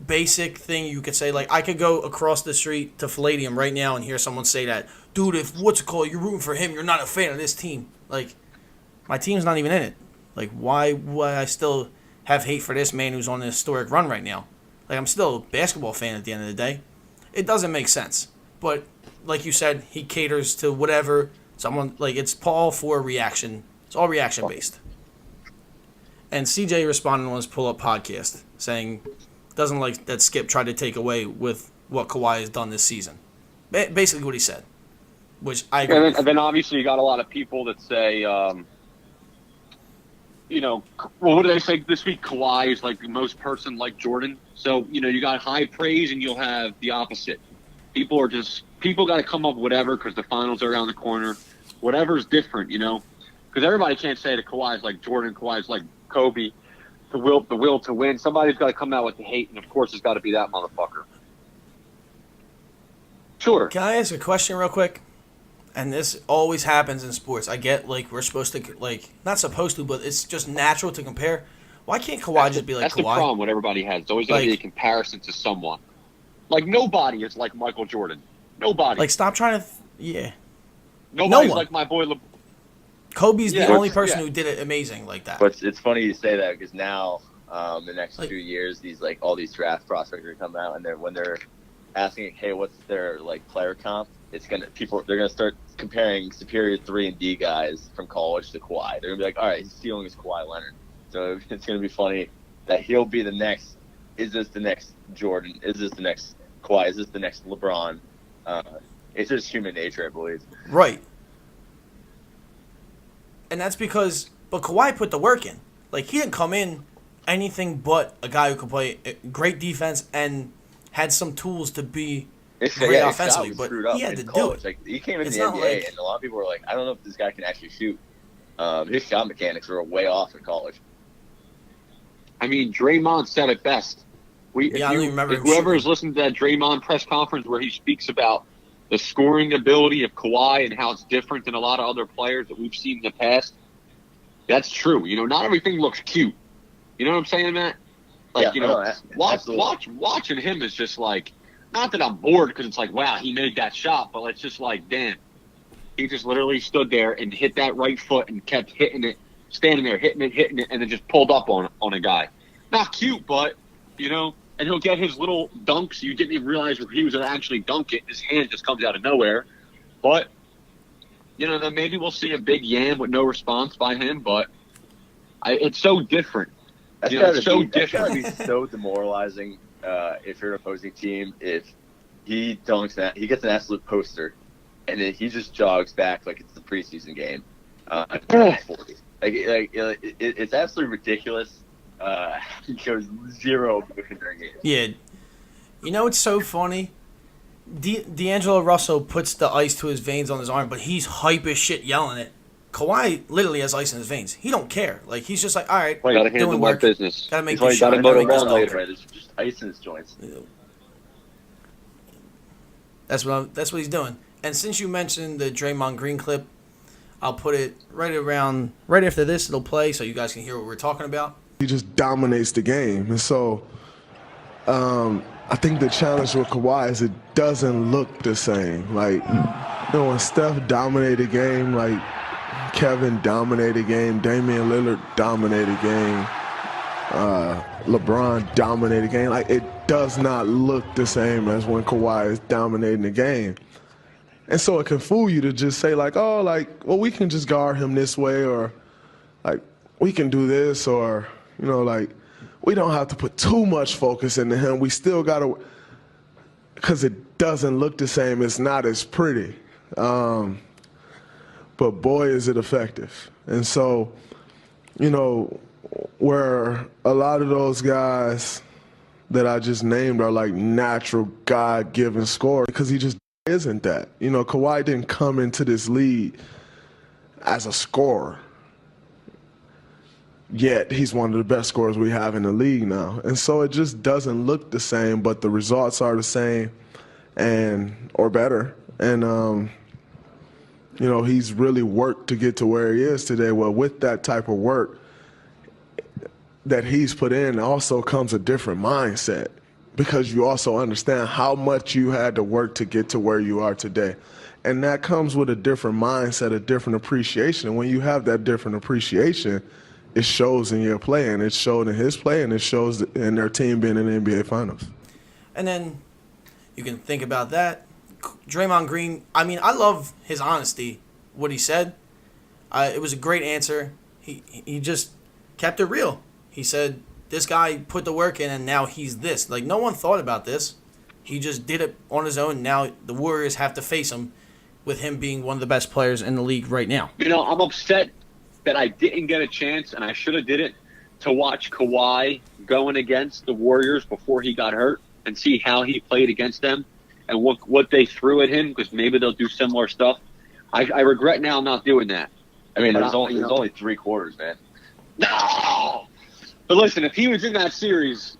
basic thing you could say, I could go across the street to Palladium right now and hear someone say that, dude, if you're rooting for him, you're not a fan of this team. My team's not even in it. Why would I still have hate for this man who's on a historic run right now? I'm still a basketball fan at the end of the day. It doesn't make sense. But, like you said, he caters to whatever someone, it's all for reaction. It's all reaction-based. And CJ responded on his pull-up podcast, saying doesn't like that Skip tried to take away with what Kawhi has done this season. Basically what he said, which I agree with. And then obviously you got a lot of people that say, you know, well, what did they say this week? Kawhi is the most person like Jordan. So, you know, you got high praise and you'll have the opposite. People got to come up with whatever because the finals are around the corner. Whatever's different, you know, because everybody can't say that Kawhi is like Jordan, Kawhi is like Kobe, the will to win. Somebody's got to come out with the hate, and of course, it's got to be that motherfucker. Sure. Can I ask a question real quick? And this always happens in sports. I get we're supposed to not supposed to, but it's just natural to compare. Why can't Kawhi just be like that's Kawhi? That's the problem. What everybody has. It's always got to be a comparison to someone. Nobody is like Michael Jordan. Nobody. Stop trying to. Yeah. Nobody's like my boy. Kobe's the only person who did it amazing like that. But it's funny you say that because now, the next 2 years, these all these draft prospects are coming out, and when they're asking, hey, what's their player comp? They're gonna start comparing superior 3 and D guys from college to Kawhi. They're gonna be like, all right, his ceiling is Kawhi Leonard. So it's gonna be funny that he'll be the next. Is this the next Jordan? Is this the next Kawhi? Is this the next LeBron? It's just human nature, I believe. Right. And that's because, but Kawhi put the work in. Like, he didn't come in anything but a guy who could play great defense and had some tools to be great offensively. But he had to do it. Like, he came into the NBA, and a lot of people were like, I don't know if this guy can actually shoot. His shot mechanics were way off in college. I mean, Draymond said it best. I don't even remember. Whoever is listening to that Draymond press conference where he speaks about the scoring ability of Kawhi and how it's different than a lot of other players that we've seen in the past, that's true. You know, not everything looks cute. You know what I'm saying, Matt? Like, watching him is just like, not that I'm bored because it's like, wow, he made that shot, but it's just like, damn. He just literally stood there and hit that right foot and kept hitting it, standing there, hitting it, and then just pulled up on a guy. Not cute, but, you know, and he'll get his little dunks. You didn't even realize he was going to actually dunk it. His hand just comes out of nowhere. But, you know, then maybe we'll see a big yam with no response by him, but it's so different. That's got to be so demoralizing if you're an opposing team, if he dunks that, he gets an absolute poster, and then he just jogs back like it's the preseason game. 40. It's absolutely ridiculous. He shows zero emotion during games. Yeah. You know what's so funny? D'Angelo Russell puts the ice to his veins on his arm, but he's hype as shit yelling it. Kawhi literally has ice in his veins. He don't care. Like, he's just like, all right, gotta handle my business. Gotta make this shot. Gotta make this later. There's just ice in his joints. That's what he's doing. And since you mentioned the Draymond Green clip, I'll put it right after this. It'll play so you guys can hear what we're talking about. He just dominates the game. And so I think the challenge with Kawhi is it doesn't look the same. Like, you know, when Steph dominated the game, like Kevin dominated the game, Damian Lillard dominated the game, LeBron dominated the game. Like, it does not look the same as when Kawhi is dominating the game. And so it can fool you to just say, like, oh, like, well, we can just guard him this way, or, like, we can do this, or, you know, like, we don't have to put too much focus into him. We still got to, because it doesn't look the same. It's not as pretty. But, boy, is it effective. And so, you know, where a lot of those guys that I just named are, like, natural God-given scorers, because he just isn't that. You know, Kawhi didn't come into this league as a scorer. Yet he's one of the best scorers we have in the league now. And so it just doesn't look the same, but the results are the same or better. And, you know, he's really worked to get to where he is today. Well, with that type of work that he's put in also comes a different mindset, because you also understand how much you had to work to get to where you are today. And that comes with a different mindset, a different appreciation. And when you have that different appreciation, it shows in your play, and it showed in his play, and it shows in their team being in the NBA Finals. And then you can think about that. Draymond Green, I mean, I love his honesty, what he said. It was a great answer. He just kept it real. He said, this guy put the work in, and now he's this. Like, no one thought about this. He just did it on his own. Now the Warriors have to face him with him being one of the best players in the league right now. You know, I'm upset that I didn't get a chance, and I should have did it, to watch Kawhi going against the Warriors before he got hurt and see how he played against them and what they threw at him, because maybe they'll do similar stuff. I regret now not doing that. I mean, there's only 3 quarters, man. No! But listen, if he was in that series,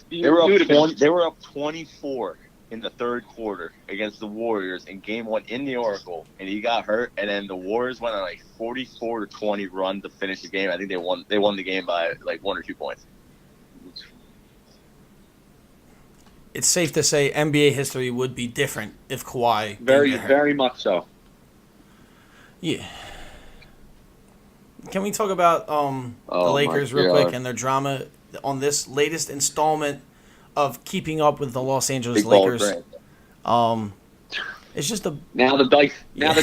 they were up 24 in the third quarter against the Warriors in Game 1 in the Oracle, and he got hurt, and then the Warriors went on like 44-20 run to finish the game. I think they won the game by like 1 or 2 points. It's safe to say NBA history would be different if Kawhi very much so. Yeah. Can we talk about the Lakers real quick and their drama on this latest installment of keeping up with the Los Angeles Lakers? It's just now the dice on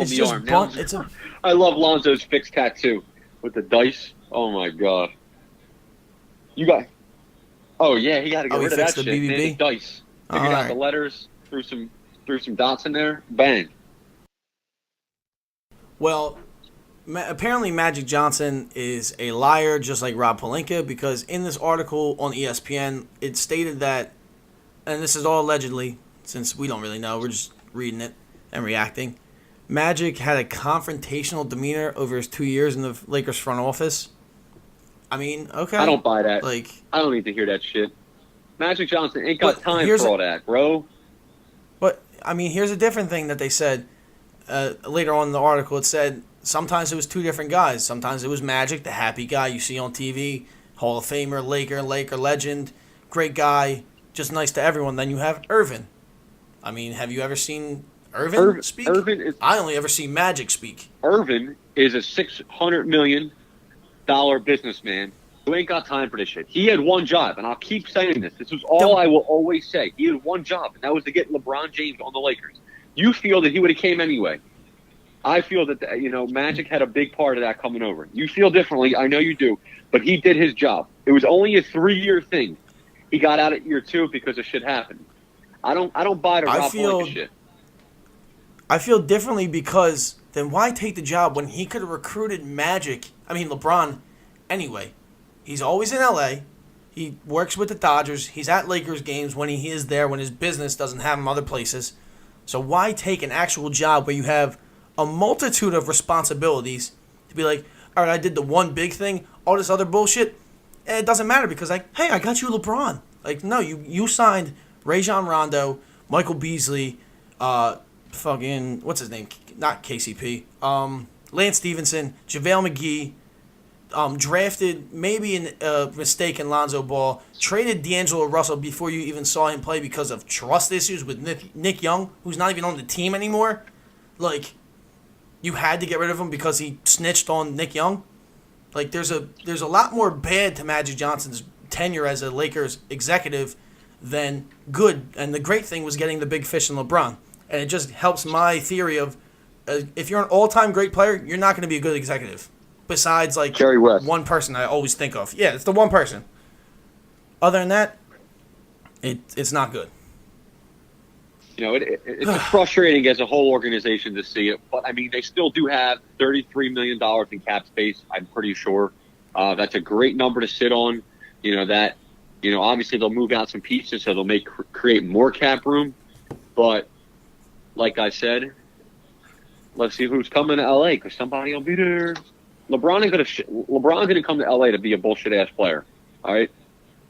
it's the just arm. I love Lonzo's fixed tattoo with the dice. Oh my god! Oh yeah, he got to get rid of that shit. BBB? Man, dice. Figured out the letters. threw some dots in there. Bang. Well, apparently Magic Johnson is a liar, just like Rob Pelinka, because in this article on ESPN, it stated that, and this is all allegedly, since we don't really know, we're just reading it and reacting, Magic had a confrontational demeanor over his 2 years in the Lakers front office. I mean, okay. I don't buy that. Like, I don't need to hear that shit. Magic Johnson ain't got But time here's for a- all that, bro. but, I mean, here's a different thing that they said later on in the article. It said sometimes it was two different guys. Sometimes it was Magic, the happy guy you see on TV, Hall of Famer, Laker legend, great guy, just nice to everyone. Then you have Irvin. I mean, have you ever seen Irvin speak? I only ever see Magic speak. Irvin is a $600 million businessman who ain't got time for this shit. He had one job, and I'll keep saying this. This is all I will always say. He had one job, and that was to get LeBron James on the Lakers. You feel that he would have came anyway. I feel that, Magic had a big part of that coming over. You feel differently. I know you do. But he did his job. It was only a 3-year thing. He got out at year 2 because of shit happened. I don't buy the Rob Pelinka shit. I feel differently because then why take the job when he could have recruited LeBron anyway? He's always in LA. He works with the Dodgers. He's at Lakers games when he is there, when his business doesn't have him other places. So why take an actual job where you have a multitude of responsibilities to be like, all right, I did the one big thing, all this other bullshit, and it doesn't matter because, like, hey, I got you LeBron. Like, no, you signed Rajon Rondo, Michael Beasley, fucking, what's his name? Not KCP. Lance Stevenson, JaVale McGee, drafted maybe a mistake in Lonzo Ball, traded D'Angelo Russell before you even saw him play because of trust issues with Nick Young, who's not even on the team anymore. Like, you had to get rid of him because he snitched on Nick Young. Like, there's a lot more bad to Magic Johnson's tenure as a Lakers executive than good. And the great thing was getting the big fish in LeBron. And it just helps my theory of if you're an all-time great player, you're not going to be a good executive. Besides, like, Jerry West. one person I always think of. Yeah, it's the one person. Other than that, it's not good. It's frustrating as a whole organization to see it. But, I mean, they still do have $33 million in cap space, I'm pretty sure. That's a great number to sit on. Obviously they'll move out some pieces, so they'll create more cap room. But, like I said, let's see who's coming to L.A. because somebody will be there. LeBron didn't come to L.A. to be a bullshit-ass player, all right?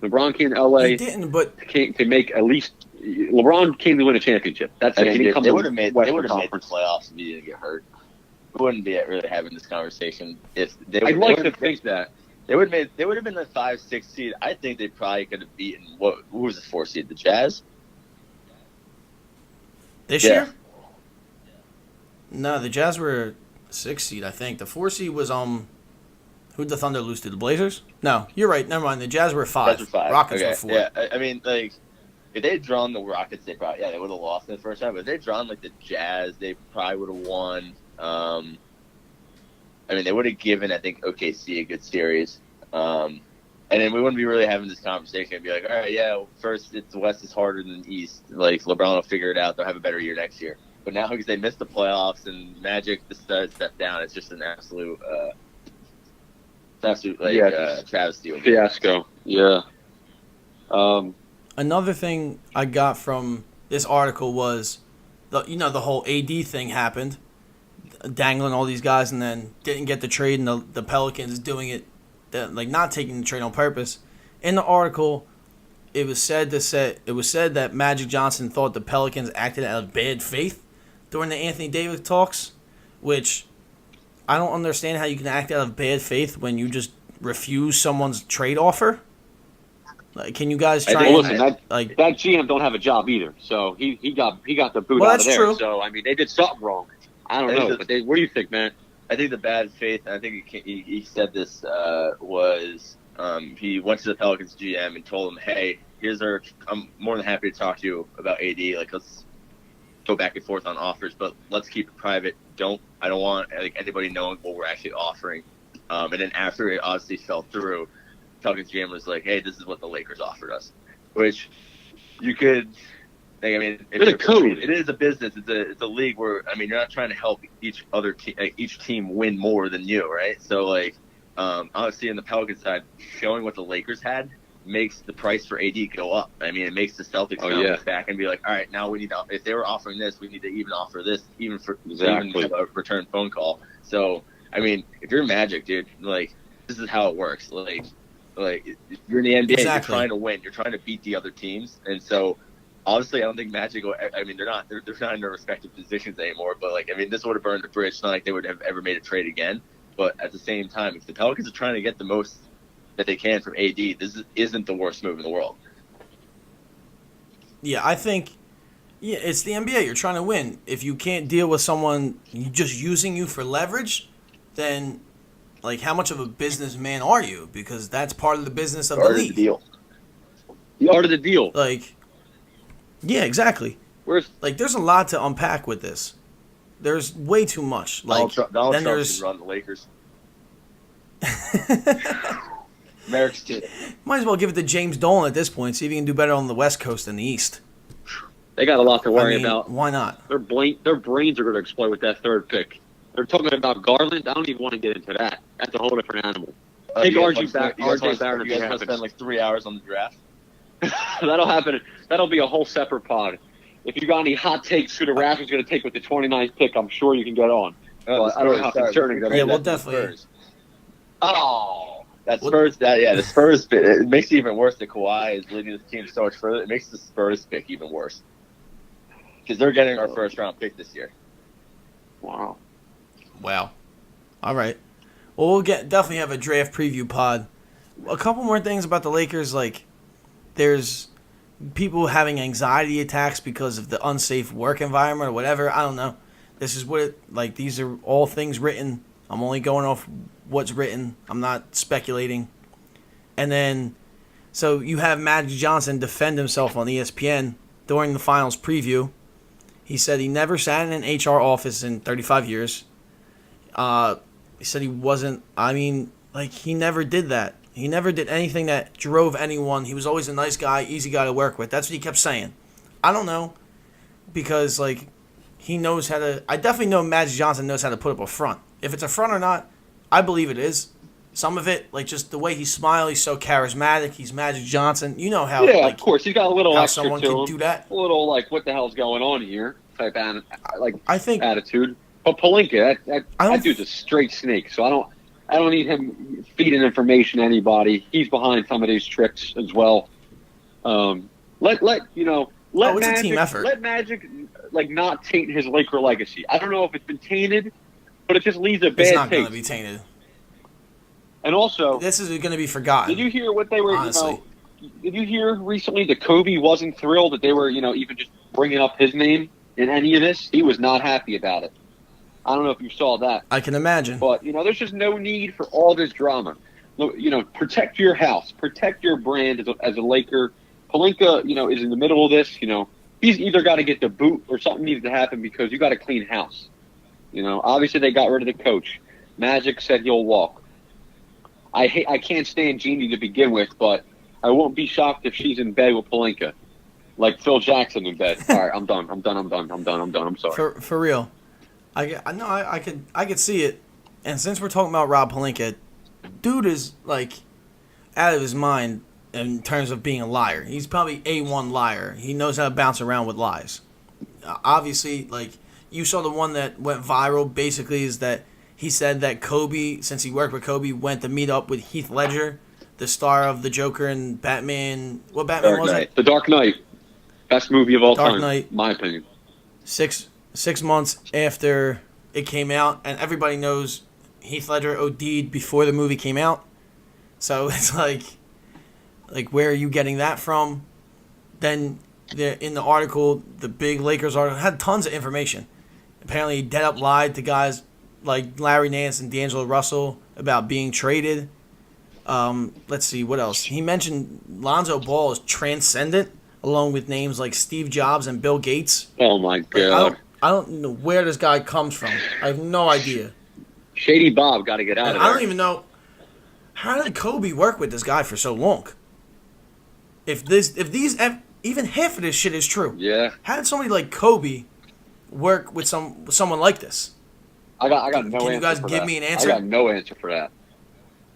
LeBron came to L.A. He didn't, but to make at least – LeBron came to win a championship. That's it. They would have made the playoffs if he didn't get hurt. We wouldn't be really having this conversation if they. I'd like to think that they would have been the 5-6 seed. I think they probably could have beaten who was the 4 seed? The Jazz. This year? No, the Jazz were 6 seed. I think the 4 seed was who'd the Thunder lose to? The Blazers? No, you're right. Never mind. The Jazz were 5. Jazz were 5. Rockets okay. were 4. Yeah, I mean, like, if they had drawn the Rockets, they would have lost in the first round. But if they had drawn like the Jazz, they probably would have won. They would have given, I think, OKC a good series. And then we wouldn't be really having this conversation. It'd be like, all right, yeah, first the West is harder than the East. Like, LeBron will figure it out. They'll have a better year next year. But now because they missed the playoffs and Magic decided to step down, it's just an absolute travesty. Fiasco. Yeah. Another thing I got from this article was, the whole AD thing happened, dangling all these guys, and then didn't get the trade, and the Pelicans doing it, not taking the trade on purpose. In the article, it was said that Magic Johnson thought the Pelicans acted out of bad faith during the Anthony Davis talks, which I don't understand how you can act out of bad faith when you just refuse someone's trade offer. Like, can you guys try? That GM don't have a job either, so he got the boot out of there. True. So I mean, they did something wrong. I don't know, but what do you think, man? I think the bad faith. I think he said this was he went to the Pelicans GM and told him, "Hey, I'm more than happy to talk to you about AD. Like, let's go back and forth on offers, but let's keep it private. I don't want anybody knowing what we're actually offering." And then after it obviously fell through, Pelicans GM was like, "Hey, this is what the Lakers offered us," which you could Like, I mean, There's a code. It is a business. It's a league where, I mean, you're not trying to help each team win more than you, right? So, like, obviously, on the Pelicans side, showing what the Lakers had makes the price for AD go up. I mean, it makes the Celtics look back and be like, all right, now we need to, if they were offering this, we need to even offer this, even have a return phone call. So, I mean, if you're Magic, dude, like, this is how it works. Like if you're in the NBA, You're trying to win. You're trying to beat the other teams, and so. Obviously, I don't think Magic. I mean, they're not in their respective positions anymore. But like, I mean, this would have burned the bridge. It's not like they would have ever made a trade again. But at the same time, if the Pelicans are trying to get the most that they can from AD, isn't the worst move in the world. Yeah, I think. Yeah, it's the NBA. You're trying to win. If you can't deal with someone just using you for leverage, then like, how much of a businessman are you? Because that's part of the business of the league. The deal. The art of the deal. Like. Yeah, exactly. There's a lot to unpack with this. There's way too much. Like, Donald Trump can run the Lakers. Merrick's did. Might as well give it to James Dolan at this point. See if he can do better on the West Coast than the East. They got a lot to worry about. Why not? Their brains are going to explode with that third pick. They're talking about Garland. I don't even want to get into that. That's a whole different animal. Take RJ Barrett. You guys want to spend like 3 hours on the draft? That'll happen. That'll be a whole separate pod. If you got any hot takes who the Raptors going to take with the 29th pick, I'm sure you can get on. But I don't know how concerning that is. Yeah, we'll definitely. Oh, that Spurs. The Spurs pick. It makes it even worse that Kawhi is leading this team so much further. It makes the Spurs pick even worse because they're getting our first round pick this year. Wow. All right. Well, we'll definitely have a draft preview pod. A couple more things about the Lakers, like. There's people having anxiety attacks because of the unsafe work environment or whatever. I don't know. This is these are all things written. I'm only going off what's written. I'm not speculating. And then, so you have Magic Johnson defend himself on ESPN during the finals preview. He said he never sat in an HR office in 35 years. He said he wasn't, he never did that. He never did anything that drove anyone. He was always a nice guy, easy guy to work with. That's what he kept saying. I don't know. Because, he knows how to... I definitely know Magic Johnson knows how to put up a front. If it's a front or not, I believe it is. Some of it, just the way he smiles, he's so charismatic. He's Magic Johnson. You know how... Yeah, of course. He's got a little how extra someone to can him. do that. A little, what the hell's going on here type I think, attitude. But Pelinka, that dude's a straight snake, so I don't need him feeding information to anybody. He's behind some of these tricks as well. Let it's Magic, a team effort. Let Magic not taint his Laker legacy. I don't know if it's been tainted, but it just leaves a bad taste. It's not going to be tainted. And also, this is going to be forgotten. Did you hear what they were? Honestly. Did you hear recently that Kobe wasn't thrilled that they were even just bringing up his name in any of this? He was not happy about it. I don't know if you saw that. I can imagine. But, there's just no need for all this drama. Protect your house. Protect your brand as a Laker. Pelinka, is in the middle of this. He's either got to get the boot or something needs to happen because you got a clean house. Obviously they got rid of the coach. Magic said he'll walk. I can't stand Jeannie to begin with, but I won't be shocked if she's in bed with Pelinka. Like Phil Jackson in bed. All right, I'm done. I'm sorry. For real. I could see it. And since we're talking about Rob Pelinka, dude is out of his mind in terms of being a liar. He's probably A1 liar. He knows how to bounce around with lies. Obviously, you saw the one that went viral. Basically, is that he said that Kobe, since he worked with Kobe, went to meet up with Heath Ledger, the star of the Joker and Batman. What Batman Dark was Knight. it? The Dark Knight. Best movie of all Dark time. Knight. My opinion. 6 months after it came out, and everybody knows Heath Ledger OD'd before the movie came out. So it's where are you getting that from? Then in the article, the big Lakers article had tons of information. Apparently, Dead Up lied to guys like Larry Nance and D'Angelo Russell about being traded. Let's see, what else? He mentioned Lonzo Ball is transcendent, along with names like Steve Jobs and Bill Gates. Oh, my God. I don't know where this guy comes from. I have no idea. Shady Bob got to get out of there. I don't even know. How did Kobe work with this guy for so long? If these even half of this shit is true. Yeah. How did somebody like Kobe work with someone like this? I got no answer. Can you guys for give that. me an answer? I got no answer for that.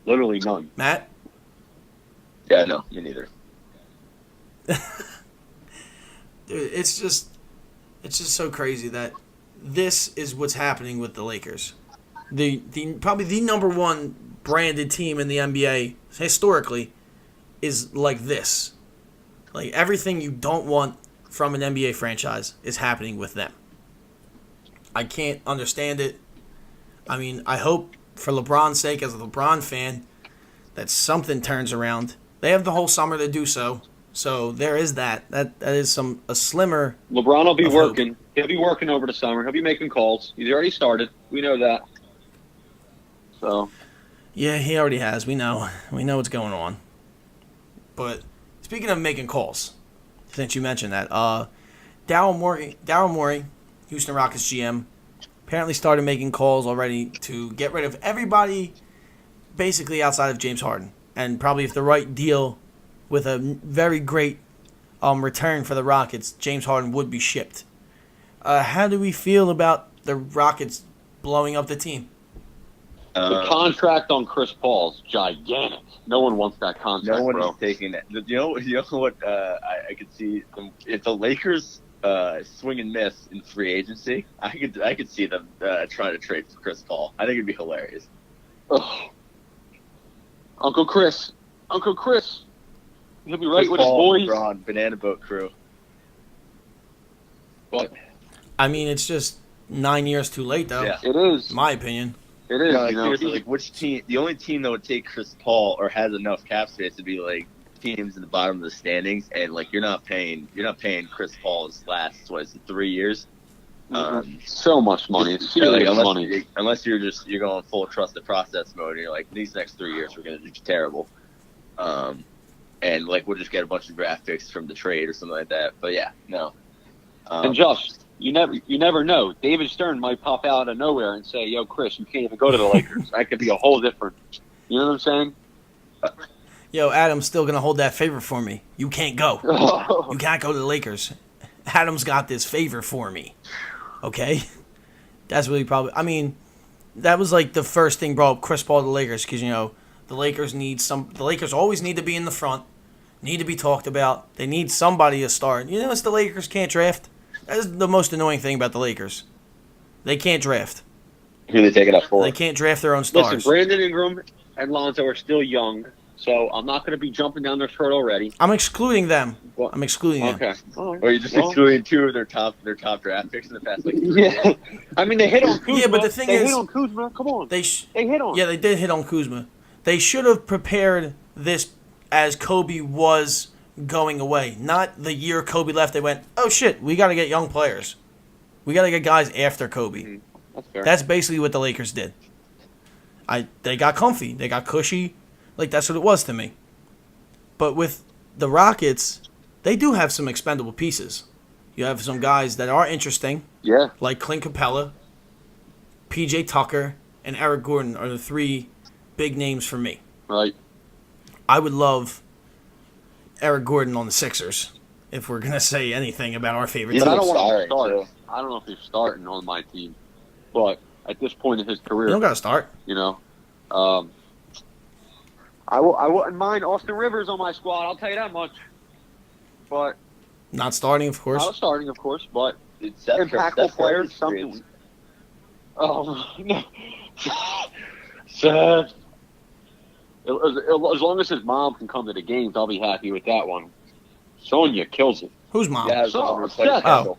Literally none. Matt? Yeah, no, me neither. Dude, it's just so crazy that this is what's happening with the Lakers. The probably the number one branded team in the NBA historically is like this. Like everything you don't want from an NBA franchise is happening with them. I can't understand it. I mean, I hope for LeBron's sake, as a LeBron fan, that something turns around. They have the whole summer to do so. So there is that. That is a slimmer. LeBron will be of working. hope. He'll be working over the summer. He'll be making calls. He's already started. We know that. So. Yeah, he already has. We know. We know what's going on. But speaking of making calls, since you mentioned that, Daryl Morey, Houston Rockets GM, apparently started making calls already to get rid of everybody basically outside of James Harden. And probably if the right deal with a very great return for the Rockets, James Harden would be shipped. How do we feel about the Rockets blowing up the team? The contract on Chris Paul is gigantic. No one wants that contract, No one bro. is taking that. You know what? I could see if the Lakers swing and miss in free agency. I could see them trying to trade for Chris Paul. I think it'd be hilarious. Ugh. Uncle Chris. He'll be right Chris with his Paul, boys. LeBron, Banana Boat Crew. But I mean, it's just 9 years too late, though. Yeah. it is. My opinion. It is. No, you know, seriously, like which team? The only team that would take Chris Paul or has enough cap space to be like teams in the bottom of the standings, and like you're not paying Chris Paul's last 3 years. So much money. It's Yeah, like, serious money. unless you're going full trust the process mode, and you're like, these next 3 years we're gonna do terrible, and like we'll just get a bunch of draft picks from the trade or something like that. But yeah, no. And Josh, you never know. David Stern might pop out of nowhere and say, "Yo, Chris, you can't even go to the Lakers." That could be a whole different. You know what I'm saying? Yo, Adam's still going to hold that favor for me. You can't go. You can't go to the Lakers. Adam's got this favor for me. Okay? That's really probably... I mean, that was like the first thing brought up Chris Paul to the Lakers because, you know, the Lakers always need to be in the front, need to be talked about. They need somebody to start. You know, it's the Lakers can't draft. That is the most annoying thing about the Lakers. They can't draft. Who they take it up for? They can't draft their own stars. Listen, Brandon Ingram and Lonzo are still young, so I'm not going to be jumping down their throat already. I'm excluding them. What? I'm excluding them. Okay. All right. Or you're just excluding two of their top draft picks in the past like 3 years. Yeah. I mean, they hit on Kuzma. Yeah, but the thing they is- hit on Kuzma. Come on. They hit on. Yeah, they did hit on Kuzma. They should have prepared this as Kobe was going away. Not the year Kobe left, they went, oh shit, we got to get young players. We got to get guys after Kobe. That's fair. That's basically what the Lakers did. They got comfy. They got cushy. Like, that's what it was to me. But with the Rockets, they do have some expendable pieces. You have some guys that are interesting, Yeah. like Clint Capella, PJ Tucker, and Eric Gordon are the three big names for me. Right. I would love Eric Gordon on the Sixers if we're going to say anything about our favorite He's But I team. don't want him to Starting, start. I don't know if he's starting on my team, but at this point in his career, You don't got to start. you know, I wouldn't mind Austin Rivers on my squad. I'll tell you that much. But Not starting, of course. I was starting, of course, but It's impactful players, something. Oh no, Seth. As long as his mom can come to the games, I'll be happy with that one. Sonya kills it. Who's mom? Yeah, So, Seth. Oh.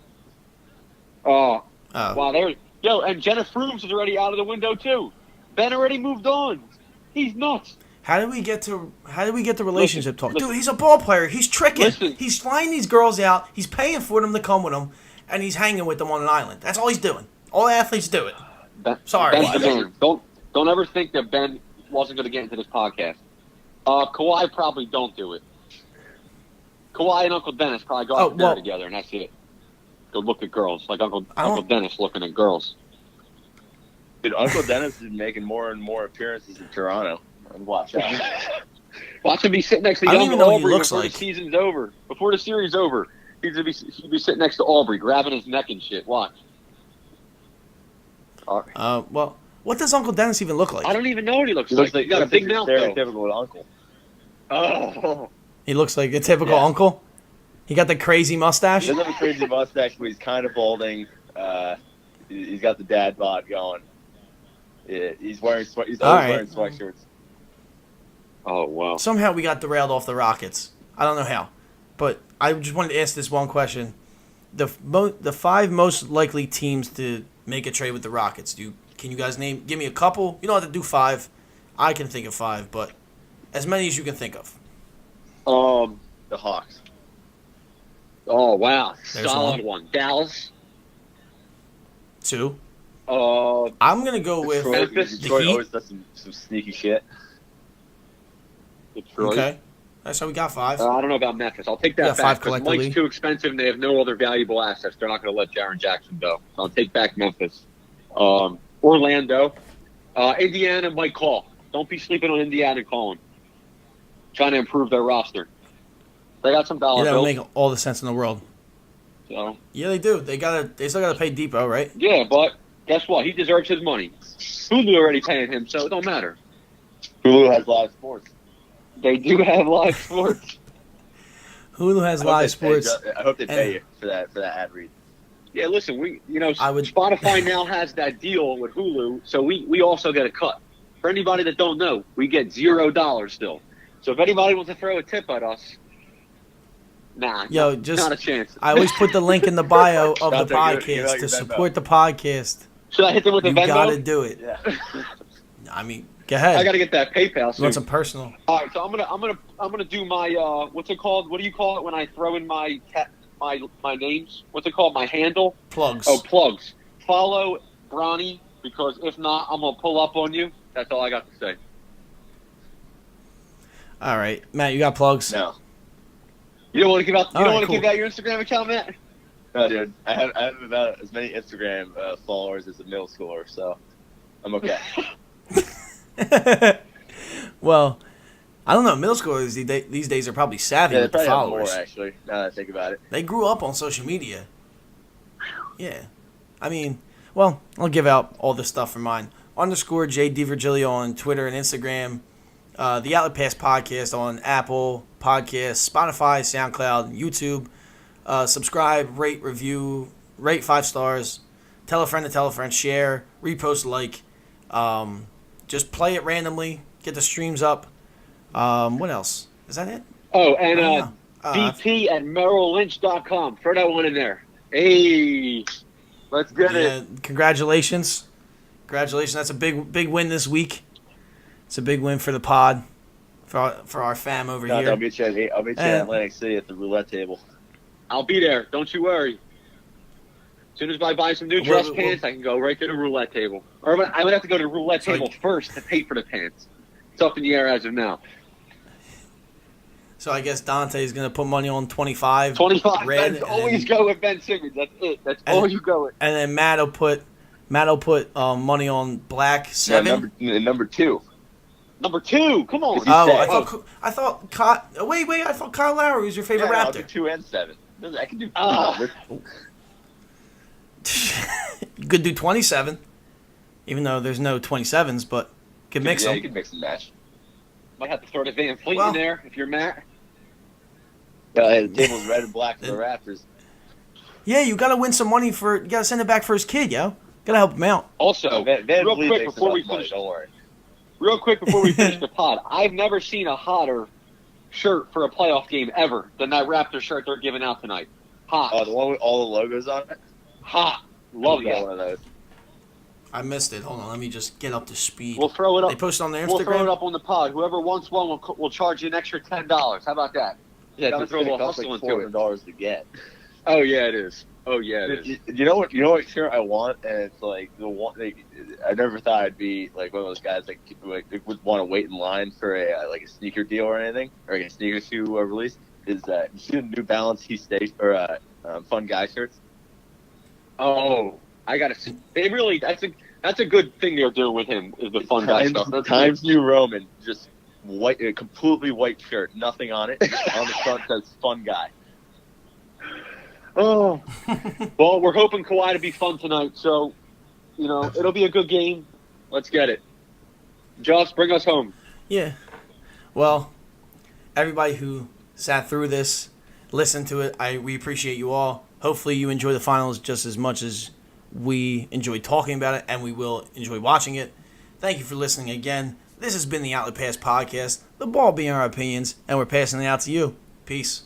Oh, Oh. wow, there. Yo, and Jenna Frooms is already out of the window too. Ben already moved on. He's nuts. How did we get the relationship talk? listen. Dude, he's a ball player. He's tricking. Listen. He's flying these girls out. He's paying for them to come with him, and he's hanging with them on an island. That's all he's doing. All athletes do it. Ben, Sorry. Ben's the man. Don't ever think that Ben wasn't going to get into this podcast. Kawhi probably don't do it. Kawhi and Uncle Dennis probably go out to dinner together, and that's it. Go look at girls, like Uncle Dennis looking at girls. Dude, Uncle Dennis is making more and more appearances in Toronto. And watch out. Watch him be sitting next to I don't young even know what he Aubrey looks before like. the season's over. Before the series over, he'd be sitting next to Aubrey, grabbing his neck and shit. Watch. Well, what does Uncle Dennis even look like? I don't even know what he looks He like. looks like He got a big your mouth, though. stereotypical uncle. Oh. He looks like a typical Yeah. uncle. He got the crazy mustache. He doesn't have a crazy mustache, but he's kind of balding. He's got the dad bod going. Yeah, he's always wearing sweatshirts. Oh, wow. Somehow we got derailed off the Rockets. I don't know how, but I just wanted to ask this one question: the 5 most likely teams to make a trade with the Rockets. Can you guys give me a couple? You don't have to do 5. I can think of 5, but as many as you can think of. The Hawks. Oh, wow. There's Solid one. Dallas. 2. Uh, I'm gonna go with Memphis. Detroit the Heat. always does some sneaky shit. Detroit. Okay, that's how we got 5. I don't know about Memphis. I'll take Yeah, that 5 back because collectively. Mike's too expensive and they have no other valuable assets. They're not going to let Jaren Jackson go. So I'll take back Memphis. Orlando. Indiana, Mike Call. Don't be sleeping on Indiana calling. Trying to improve their roster. They got some dollar Yeah, that would bills. make all the sense in the world. So, Yeah, they do. They still gotta pay Depot, right? yeah, but guess what? He deserves his money. Hulu already paying him, so it don't matter. Hulu has live sports. They do have live sports. Hulu has live sports. I hope they pay you for that ad read. Yeah, listen, I would- Spotify now has that deal with Hulu, so we also get a cut. For anybody that don't know, we get $0 still. So if anybody wants to throw a tip at us, Yo, not a chance. I always put the link in the bio of the Dante, give podcast out to your Venmo. support the podcast. Should I hit them with a You Venmo? gotta do it. Yeah. I mean, go ahead. I gotta get that PayPal You soon. want some personal? All right, so I'm gonna do my what's it called? What do you call it when I throw in my names? What's it called? My handle? Plugs. Oh, plugs. Follow Bronny because if not, I'm gonna pull up on you. That's all I got to say. All right, Matt, you got plugs? No. You don't want to give out. You All don't right, want to cool. give out your Instagram account, Matt? No, dude. I have about as many Instagram followers as a middle schooler, so I'm okay. Well, I don't know. Middle schoolers these days are probably savvy Yeah, they with the probably have followers. more, actually, now that I think about it. They grew up on social media. Yeah. I mean, well, I'll give out all this stuff for mine. _ J D Virgilio on Twitter and Instagram. The Outlet Pass podcast on Apple Podcasts, Spotify, SoundCloud, YouTube. Subscribe, rate, review, rate 5 stars. Tell a friend, share, repost, like. Just play it randomly. Get the streams up. What else? Is that it? Oh, I and don't know. DT at MerrillLynch.com. Throw that one in there. Hey, let's get it. Congratulations. That's a big win this week. It's a big win for the pod, for our fam over No, here. I'll meet you in Atlantic City at the roulette table. I'll be there. Don't you worry. As soon as I buy some new dress pants, I can go right to the roulette table. Or I would have to go to the roulette table first to pay for the pants. It's up in the air as of now. So I guess Dante is going to put money on 25. 25. Red, Ben's always go with Ben Simmons. That's it. That's all you go with. And then Matt will put money on black 7. Number 2. Number 2. Come on. Oh, I thought Kyle Lowry was your favorite I'll do Raptor. 2 and 7. I can do. You could do 27, even though there's no 27s, but you could mix them. You can mix and match. Might have to throw the Van Fleet Well- in there if you're Matt. The table's red and black for the Raptors. Yeah, you got to win some money you got to send it back for his kid, yo. Got to help him out. Also, Van real Vliet quick makes before we enough money, finish, don't worry. the pod, I've never seen a hotter shirt for a playoff game ever than that Raptor shirt they're giving out tonight. Hot. Oh, the one with all the logos on it? Hot. Love Got that. one of those. I missed it. Hold on, let me just get up to speed. We'll throw it up. They posted on their We'll throw it Instagram. up on the pod. Whoever wants one will charge you an extra $10. How about that? Yeah, to throw a little hustle into it. $400 to get. Oh yeah, it is. Oh yeah, it is. You know what shirt I want, and it's like the one. I never thought I'd be like one of those guys that would want to wait in line for a sneaker deal or anything, or a sneaker shoe release. Is you see the New Balance He Stays or Fun Guy shirts? Oh, I gotta see. They really. That's a good thing they're doing with him. Is the fun guy stuff. That's Times New Roman, just white, a completely white shirt, nothing on it. On the front says "Fun Guy." Oh, well, we're hoping Kawhi to be fun tonight, so, it'll be a good game. Let's get it. Joss, bring us home. Yeah. Well, everybody who sat through this, listened to it, we appreciate you all. Hopefully you enjoy the finals just as much as we enjoy talking about it, and we will enjoy watching it. Thank you for listening again. This has been the Outlet Pass Podcast, the ball being our opinions, and we're passing it out to you. Peace.